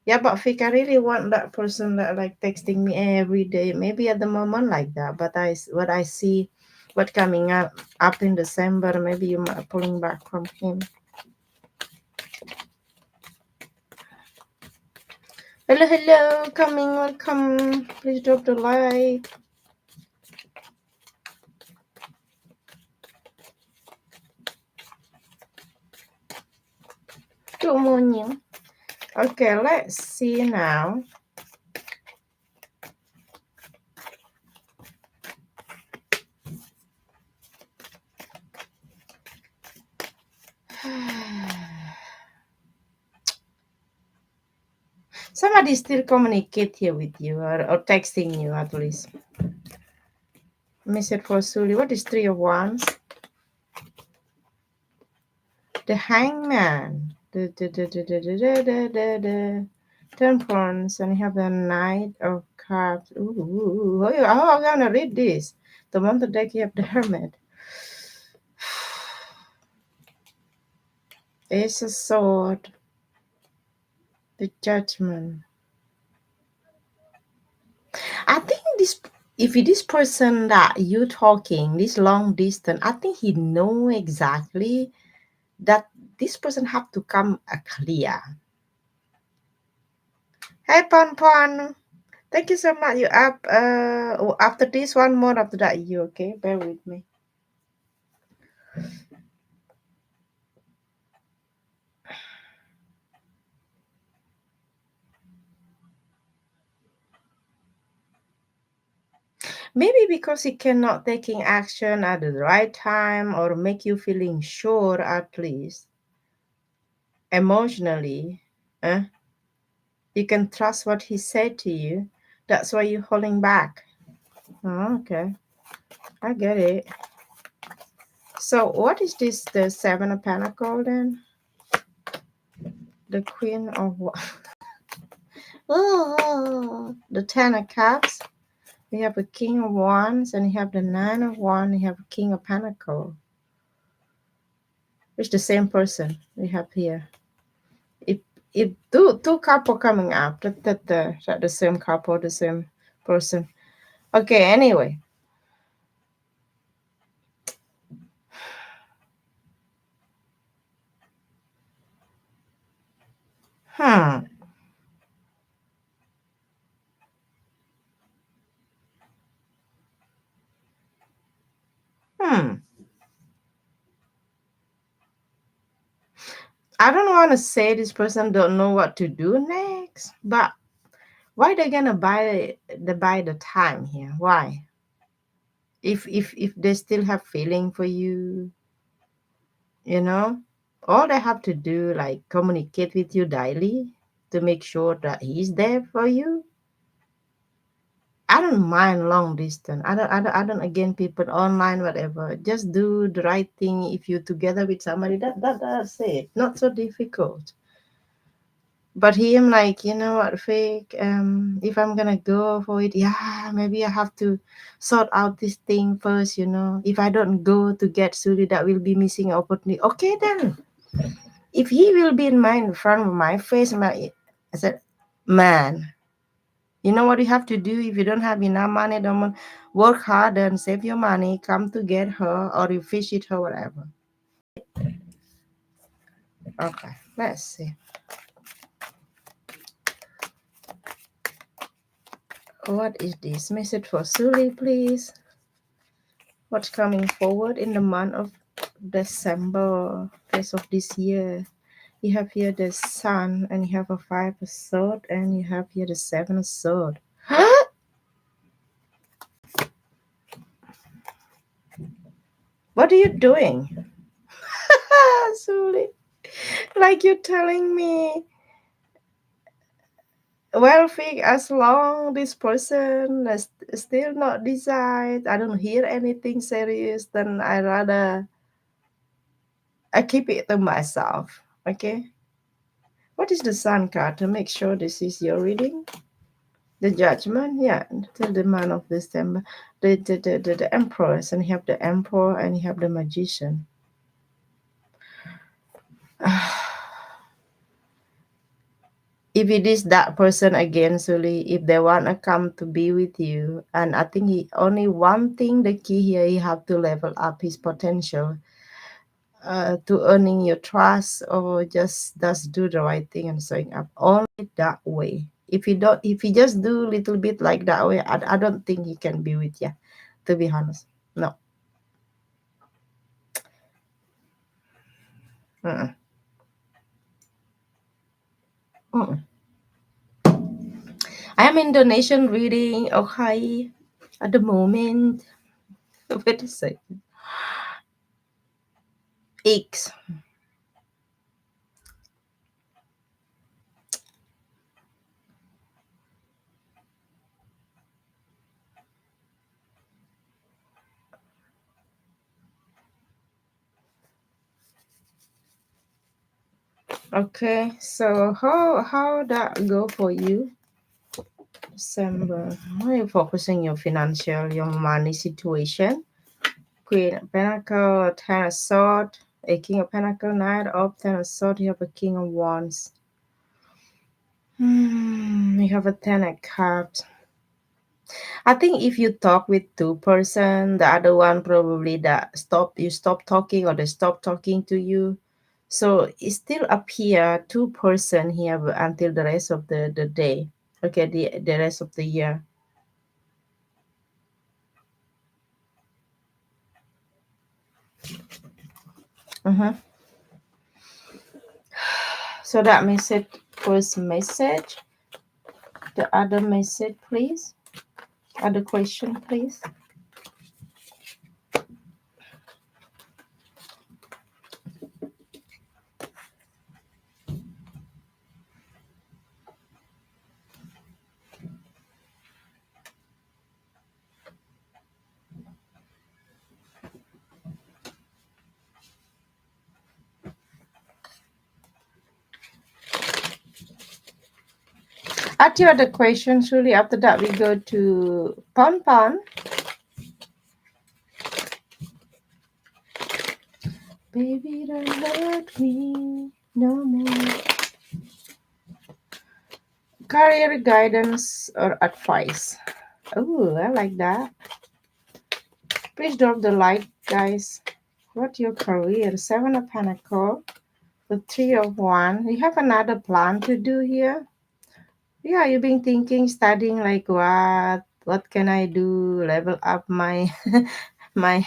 Yeah, but Fik, I really want that person that like texting me every day. Maybe at the moment like that, but what I see, what coming up in December, maybe you might pulling back from him. Hello, hello, coming, welcome. Please drop the like. Good morning. Okay, let's see now. Somebody still communicate here with you or texting you at least. Message for Suli. What is Three of Wands? The Hangman. The Temperance. And you have the Knight of Cups. Ooh, how am I gonna read this? The one the deck you have the Hermit. Ace of Sword. The Judgment. I think this, if this person that you talking this long distance, I think he know exactly that this person have to come clear. Hey Pon Pon, thank you so much. You up? After this one more after that you okay? Bear with me. Maybe because he cannot taking action at the right time or make you feeling sure at least emotionally. eh, you can trust what he said to you. That's why you're holding back. Oh, okay, I get it. So what is this? The Seven of Pentacles then? The Queen of Oh, the Ten of Cups. We have a King of Wands, and you have the Nine of Wands. You have a King of Pentacles. It's the same person we have here. If if two couple coming up, that the same couple, the same person. Okay. Anyway. Hmm. Hmm. I don't want to say this person don't know what to do next, but why they gonna buy the time here? Why? If they still have feeling for you, you know, all they have to do like communicate with you daily to make sure that he's there for you. I don't mind long distance. I don't again people online whatever. Just do the right thing. If you're together with somebody, that's it. Not so difficult. But him like, you know what, fake, if I'm gonna go for it, yeah, maybe I have to sort out this thing first, you know. If I don't go to get Suri, that will be missing opportunity. Okay then. If he will be in front of my face, I said, man, you know what you have to do if you don't have enough money, don't work hard and save your money, come to get her or you fish it her, whatever. Okay, let's see. What is this? Message for Suli, please. What's coming forward in the month of December, first of this year? You have here the Sun, and you have a Five of Swords, and you have here the Seven of Swords. What are you doing? Suli, like you're telling me, well, Fig, as long this person is still not decided, I don't hear anything serious, then I keep it to myself. Okay. What is the Sun card to make sure this is your reading? The Judgment, yeah, till the month of December. The Empress, and you have the Emperor, and you have the Magician. If it is that person again, Suli, if they wanna come to be with you, and I think only one thing, the key here, he have to level up his potential, to earning your trust, or just do the right thing and showing up only that way. If you just do a little bit like that way, I don't think he can be with you. To be honest, no. Mm-mm. Mm-mm. I am in donation reading. Okay, at the moment. Wait a second. X. Okay, so how that go for you? December. How are you focusing your financial, your money situation? Queen of Pentacle, Ten of Swords, a King of Pentacle, Knight of Ten of Swords. You have a King of Wands. You have a Ten of Cups. I think if you talk with two-person, the other one probably that stop talking, or they stop talking to you. So it still appear two-person here until the rest of the day. Okay, the rest of the year. Uh-huh. So that message, first message. The other message, please. Other question, please. Ask you other question, Shuli. After that, we go to Pon Pon. Baby, don't hurt me no more. Career guidance or advice. Oh, I like that. Please drop the like, guys. What your career? Seven of Pentacle, the Three of One. You have another plan to do here? Yeah, you've been thinking, studying like what? What can I do? Level up my my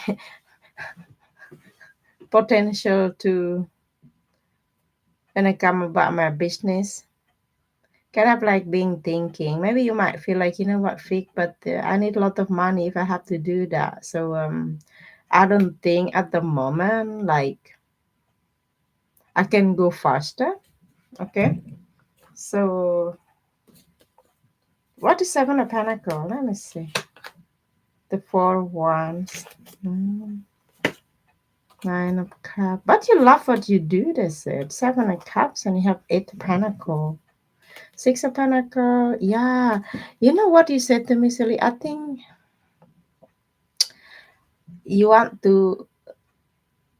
potential to when I come about my business. Kind of like being thinking. Maybe you might feel like, you know what, Fig, but I need a lot of money if I have to do that. So I don't think at the moment like I can go faster. Okay. So what is Seven of Pentacle? Let me see. The Four Wands. Mm, Nine of Cups. But you love what you do, they said. Seven of Cups and you have Eight of Pentacle. Six of Pentacle. Yeah. You know what you said to me, Silly? I think you want to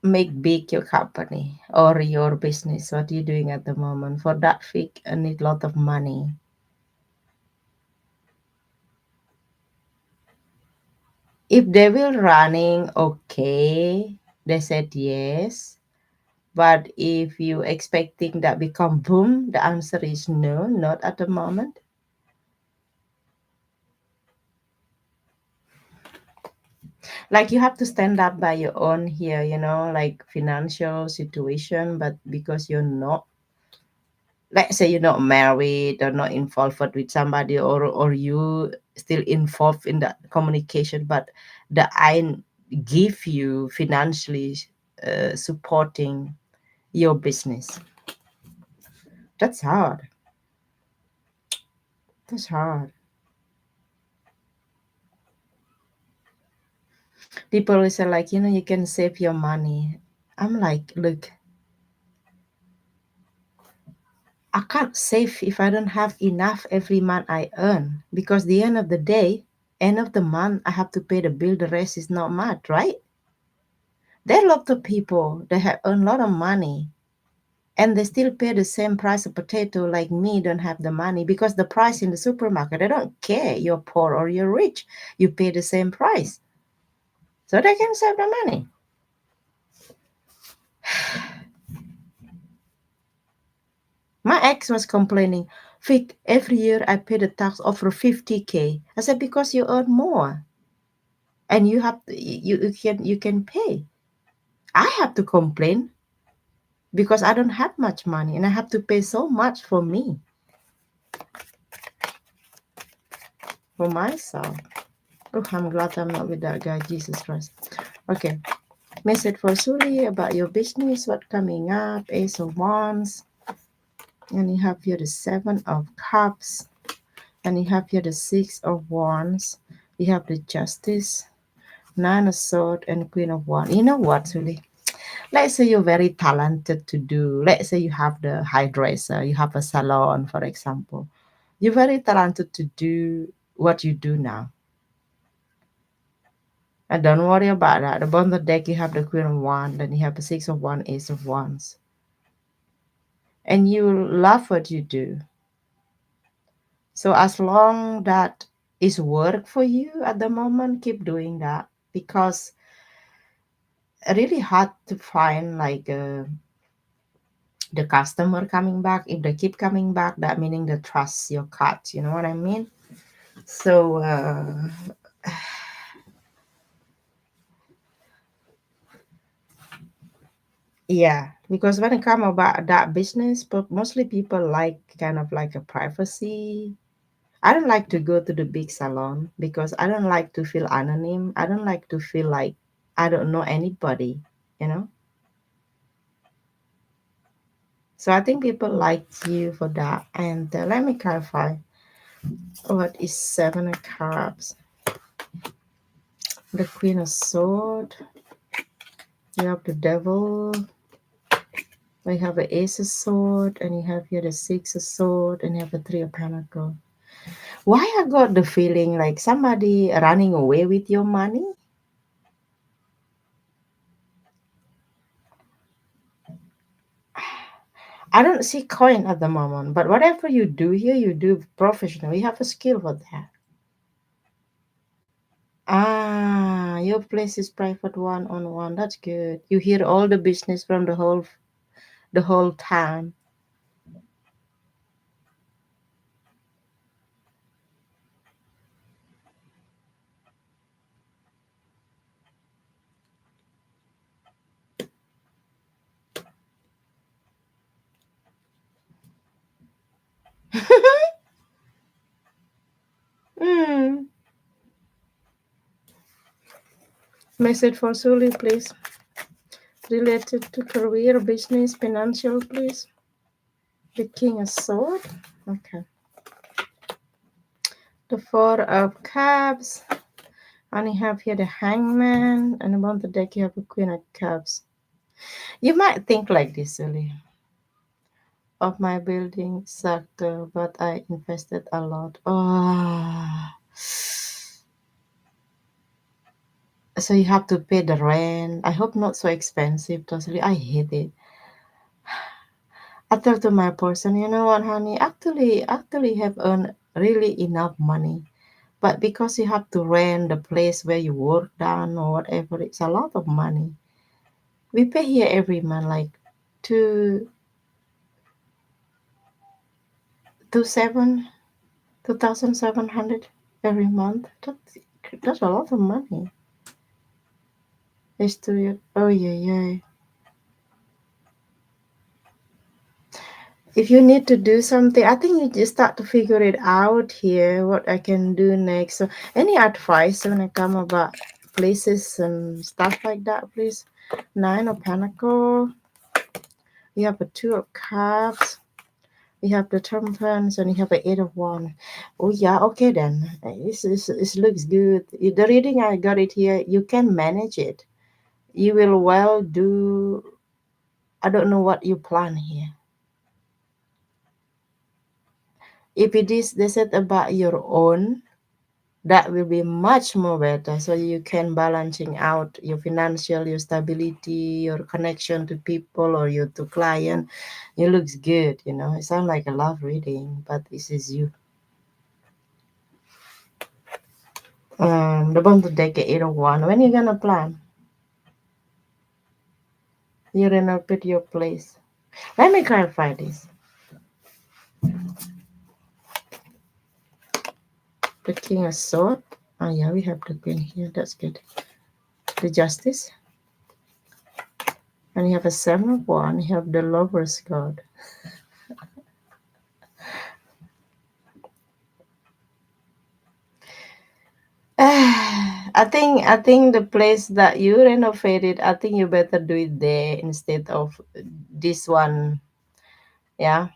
make big your company or your business. What you doing at the moment? For that Fig, I need a lot of money. If they will running, okay. They said yes. But if you expecting that become boom, the answer is no, not at the moment. Like you have to stand up by your own here, like financial situation, but because you're not, let's say you're not married or not involved with somebody, or you still involved in the communication, but the I give you financially supporting your business. That's hard. That's hard. People always say like, you can save your money. I'm like, look, I can't save if I don't have enough every month I earn, because the end of the day, end of the month, I have to pay the bill. The rest is not much, right? There are a lot of people that have earned a lot of money and they still pay the same price of potato like me, don't have the money, because the price in the supermarket, they don't care you're poor or you're rich. You pay the same price. So they can save the money. My ex was complaining, Vic, every year I pay the tax over 50K. I said, because you earn more and you can pay. I have to complain because I don't have much money and I have to pay so much for me, for myself. Oh, I'm glad I'm not with that guy, Jesus Christ. Okay. Message for Suli about your business, what coming up, Ace of Wands, and you have here the Seven of Cups, and you have here the Six of Wands, you have the Justice, Nine of Swords, and Queen of Wands. You know what, Suli? Let's say you're very talented to do, let's say you have the hairdresser, you have a salon, for example. You're very talented to do what you do now. And don't worry about that. The bottom of the deck, you have the Queen of Wands, then you have the Six of Wands, Ace of Wands. And you love what you do. So as long that is work for you at the moment, keep doing that, because really hard to find like the customer coming back. If they keep coming back, that meaning the trust your cut. You know what I mean? So yeah, because when it come about that business, but mostly people like kind of like a privacy. I don't like to go to the big salon because I don't like to feel anonym. I don't like to feel like I don't know anybody, you know? So I think people like you for that. And let me clarify, what is Seven of Cups? The Queen of Sword. You have the Devil. We have a ace of sword, and you have here the six of sword, and you have a three of pentacle. Why I got the feeling like somebody running away with your money? I don't see coin at the moment, but whatever you do here, you do professional. You have a skill for that. Ah, your place is private one on one. That's good. You hear all the business from the whole town. Hmm. Message for Suli, please. Related to career, business, financial, please. The King of Sword. Okay. The Four of Cups. And you have here the Hangman. And above the deck, you have a Queen of Cups. You might think like this, Suli. Of my building sector, but I invested a lot. Oh. So you have to pay the rent. I hope not so expensive. Totally, I hate it. I tell to my person, you know what, honey? Actually, have earned really enough money, but because you have to rent the place where you work down or whatever, it's a lot of money. We pay here every month like two 2,700 every month. That's a lot of money. It's to oh yeah yeah. If you need to do something, I think you just start to figure it out here, what I can do next. So, any advice when it come about places and stuff like that, please? Nine of Pentacle. You have a Two of Cups. You have the Temperance, and you have a Eight of Wands. Oh yeah, okay then. It looks good. The reading I got it here. You can manage it. You will well do. I don't know what you plan here. If it is they said about your own, that will be much more better so you can balancing out your financial, your stability, your connection to people or your to client. It looks good, it sounds like a love reading, but this is you. The bottom of the deck 801. When you gonna plan, you renovate your place. Let me clarify this. The king of sword. Oh yeah, we have the queen here, that's good. The justice, and you have a seven of one, you have the lover's god. I think the place that you renovated, I think you better do it there instead of this one. Yeah,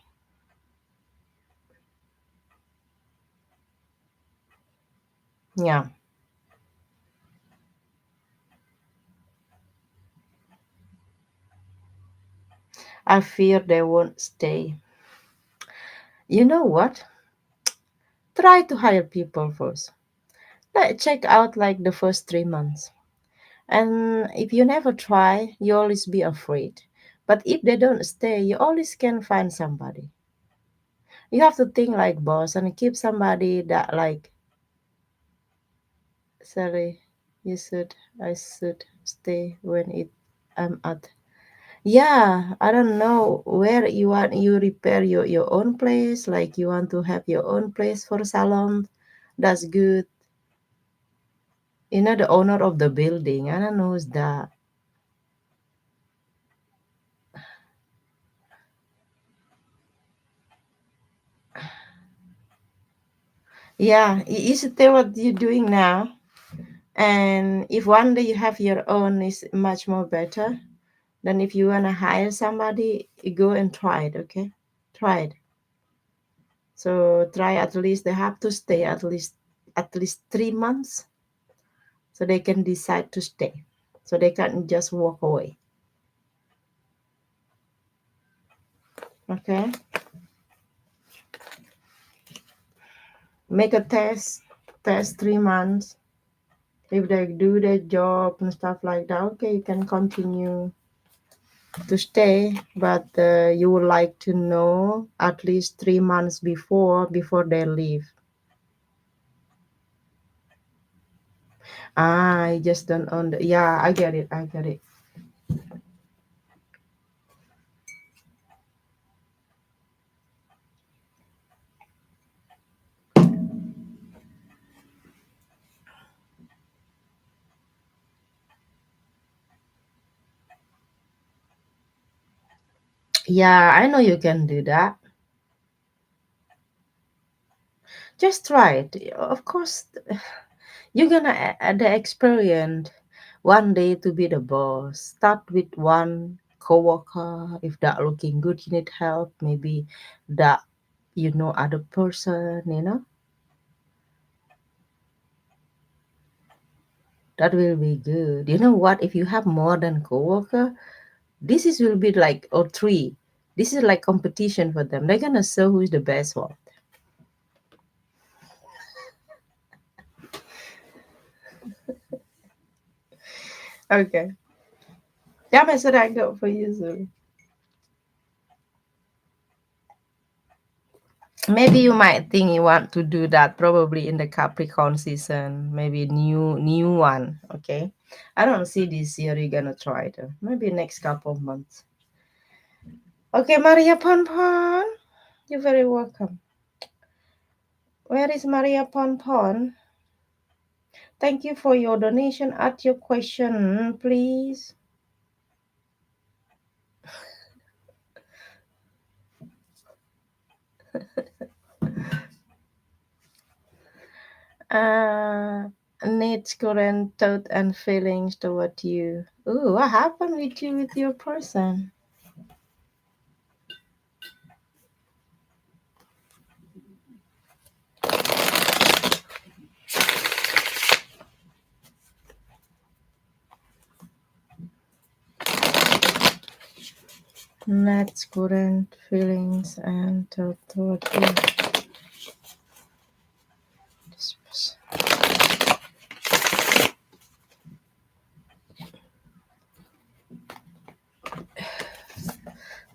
yeah. I fear they won't stay. You know what? Try to hire people first. Like check out like the first 3 months. And if you never try, you always be afraid. But if they don't stay, you always can find somebody. You have to think like boss and keep somebody that like sorry, I should stay when I'm at. Yeah, I don't know where you want you repair your own place, like you want to have your own place for salon. That's good. The owner of the building. I don't know who's that. Yeah, you should tell what you're doing now. And if one day you have your own, is much more better than if you wanna hire somebody. You go and try it, okay? Try it. So try at least they have to stay at least 3 months so they can decide to stay. So they can't just walk away. Okay, make a test 3 months. If they do their job and stuff like that, okay, you can continue to stay, but you would like to know at least 3 months before they leave. I just don't own the, yeah, I get it, I get it. Yeah, I know you can do that. Just try it. Of course, you're gonna the experience one day to be the boss. Start with one coworker. If that looking good, you need help. Maybe that other person. That will be good. You know what? If you have more than coworker, this is will be like or three. This is like competition for them. They're gonna show who's the best one. Okay. Yeah, I said I go for you, Zuri. Maybe you might think you want to do that probably in the Capricorn season, maybe new one. Okay, I don't see this year you're gonna try it. Maybe next couple of months. Okay, Maria Ponpon, you're very welcome. Where is Maria Ponpon? Thank you for your donation. Add your question, please. Uh, Needs, current thought and feelings toward you. Ooh, what happened with you with your person? Next, current feelings and thought toward you. This person,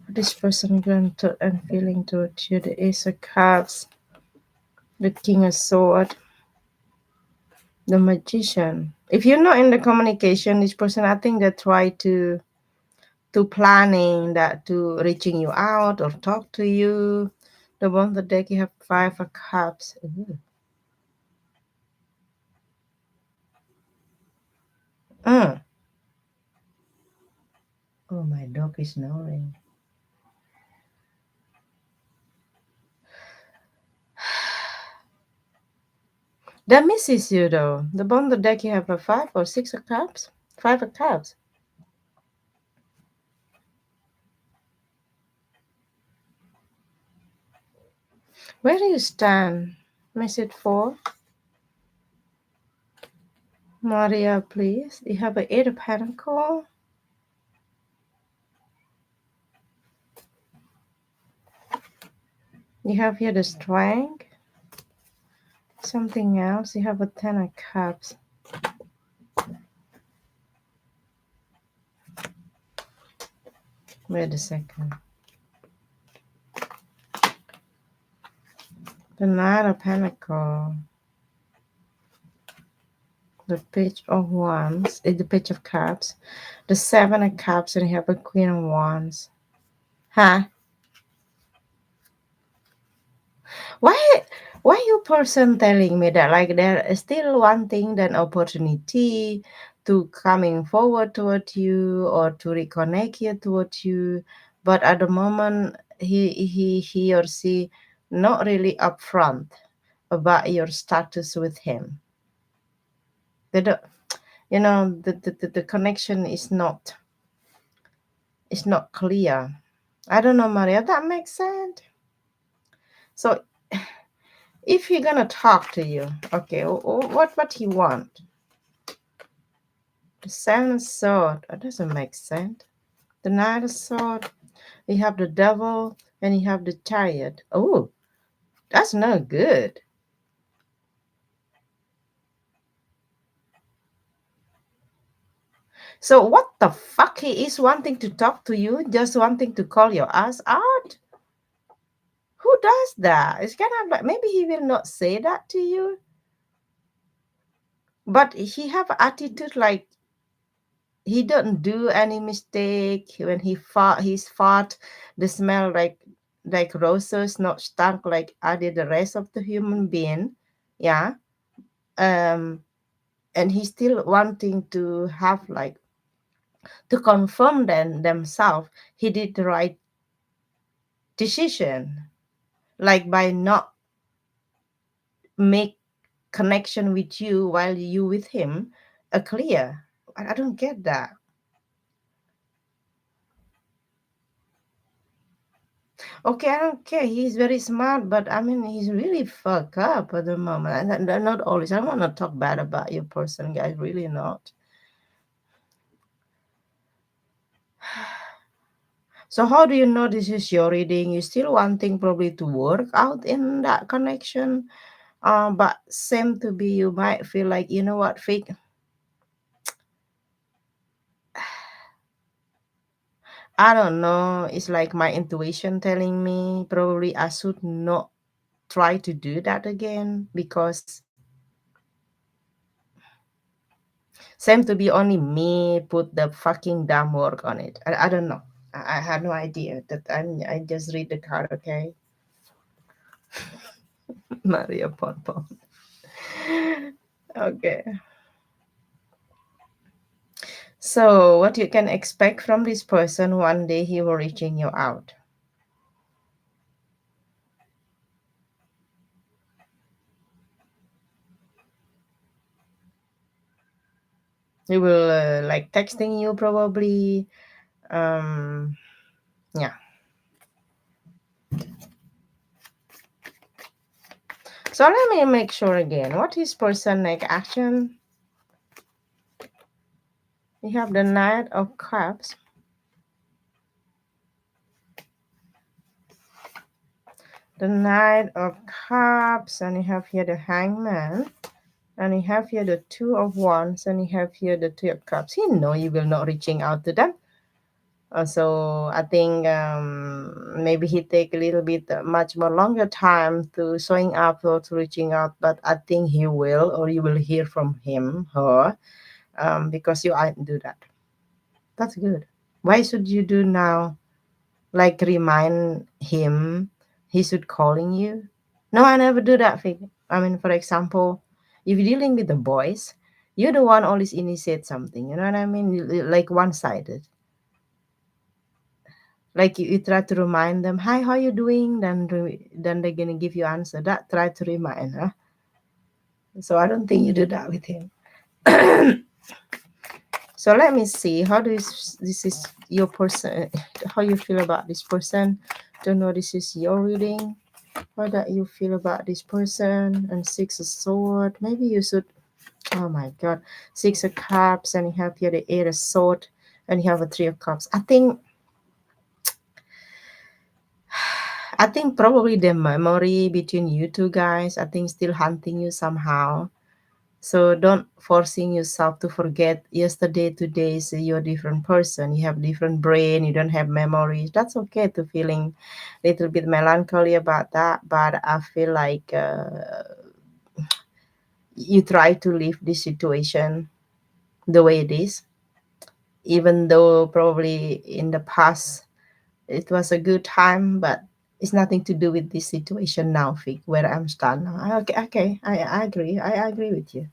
this person current thought and feeling toward you. The Ace of Cups, the King of Sword, the Magician. If you're not in the communication, this person, I think they try to planning that to reaching you out or talk to you. The one the deck you have Five of Cups. Ooh. Mm. Oh, my dog is snoring. That misses you though. The bottom of the deck you have a five or six of cups. Five of cups. Where do you stand? Miss it four. Maria, please. You have a eight of pentacle. You have here the strength. Something else. You have a ten of cups. Wait a second. The nine of pentacle. The page of wands. The page of cups. The seven of cups, and you have a queen of wands. Huh? Why you person telling me that like there is still wanting an opportunity to coming forward toward you or to reconnect you toward you, but at the moment he or she not really upfront about your status with him. They don't, the connection is not clear. I don't know, Maria. That makes sense. So if he gonna talk to you, okay, what he want? The seven sword. That doesn't make sense. The knight of sword. We have the devil. and you have the Chariot. Oh, that's not good. So what the fuck? He is wanting to talk to you, just wanting to call your ass out. Who does that? It's kind of like maybe he will not say that to you, but he have attitude like he don't do any mistake when he fart. He's fart. The smell like roses, not stunk like other the rest of the human being. Yeah. Um. And he's still wanting to have like to confirm themselves he did the right decision, like by not make connection with you while you with him clear. I don't get that. Okay, I don't care. He's very smart, but I mean, he's really fucked up at the moment. And not always. I don't want to talk bad about your person, guys. Really not. So how do you know this is your reading? You still wanting probably to work out in that connection. But same to be, you might feel like, you know what, Fake? I don't know. It's like my intuition telling me probably I should not try to do that again because seems to be only me put the fucking damn work on it. I don't know. I had no idea that I just read the card, okay? Maria Pon. Okay. So what you can expect from this person, one day he will reaching you out. He will like texting you probably. Um, yeah. So let me make sure again. What is person like action? You have the Knight of Cups, the Knight of Cups, and you have here the Hangman, and you have here the Two of Wands, and you have here the Two of Cups. You know you will not reaching out to them. So I think maybe he take a little bit much more longer time to showing up or to reaching out, but I think he will, or you will hear from him, her, because you I do that. That's good. Why should you do now? Like remind him he should calling you? No, I never do that. I mean, for example, if you're dealing with the boys, you're the one always initiate something. You know what I mean? Like one sided. Like you try to remind them, "Hi, how you doing?" Then they're gonna give you answer. That try to remind, huh? So I don't think you do that with him. So let me see. How do this is your person? How you feel about this person? Don't know. This is your reading. How that you feel about this person? And Six of Sword. Maybe you should. Oh my God, Six of Cups, and you have here the Eight of Sword, and you have a Three of Cups. I think probably the memory between you two guys. I think still hunting you somehow. So don't forcing yourself to forget yesterday. Today is you're a different person. You have different brain. You don't have memories. That's okay to feeling a little bit melancholy about that. But I feel like you try to leave this situation the way it is, even though probably in the past it was a good time, but it's nothing to do with this situation now, Fig, where I'm stuck now. Okay, I agree. I agree with you.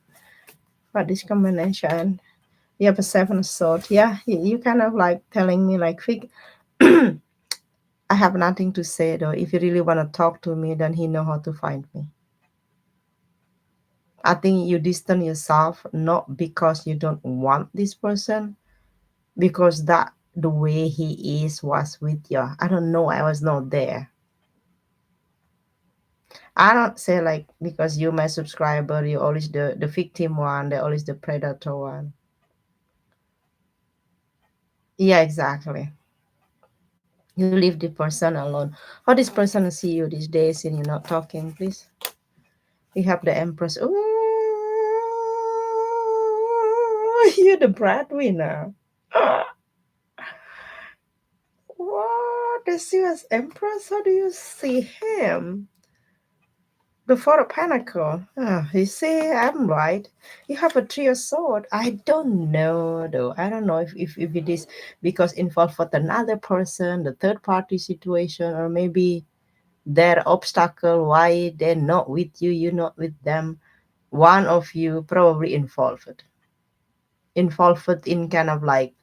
But this combination, you have a seven of swords. Yeah, you kind of like telling me like, Fig, I have nothing to say though. If you really want to talk to me, then he know how to find me. I think you distance yourself not because you don't want this person, because that the way he is was with you. I don't know. I was not there. I don't say like because you my subscriber, you always the victim one, they always the predator one. Yeah, exactly. You leave the person alone. How this person see you these days and you're not talking, please? We have the Empress. Ooh, you're the breadwinner. What? The serious Empress? How do you see him? Before a pentacle. Ah, you see, I'm right. You have a three of sword. I don't know though. I don't know if it is because involved with another person, the third party situation, or maybe their obstacle why they're not with you, you're not with them. One of you probably involved in kind of like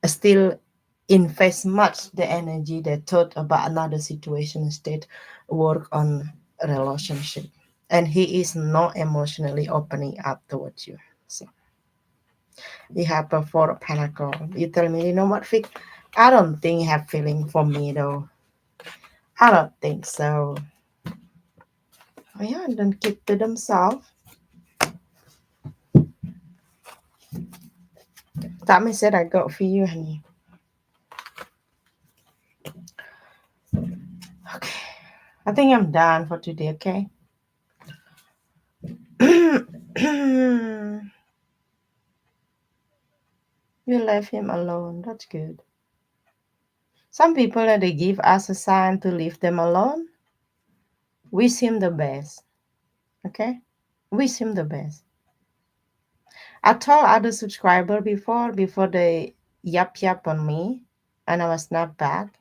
still invest much the energy they thought about another situation instead work on a relationship, and he is not emotionally opening up towards you. So you have a four of pentacle. You tell me, you know what, Vic, I don't think you have feeling for me though. I don't think so. Oh, yeah, don't keep to themselves. That me said I got for you, honey. Okay, I think I'm done for today. Okay. You left him alone. That's good. Some people that they give us a sign to leave them alone. Wish him the best. Okay? Wish him the best. I told other subscriber before they yap on me and I was not back.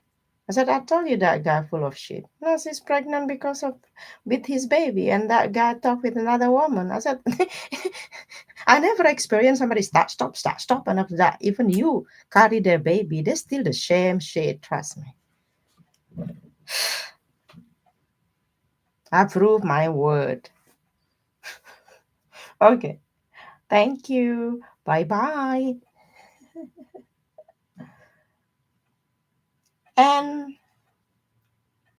I said, I told you that guy full of shit. No, she's pregnant because of with his baby and that guy talked with another woman. I said I never experienced somebody stop and after that even you carry their baby, there's still the same shit, trust me. I prove my word. Okay. Thank you. Bye bye. And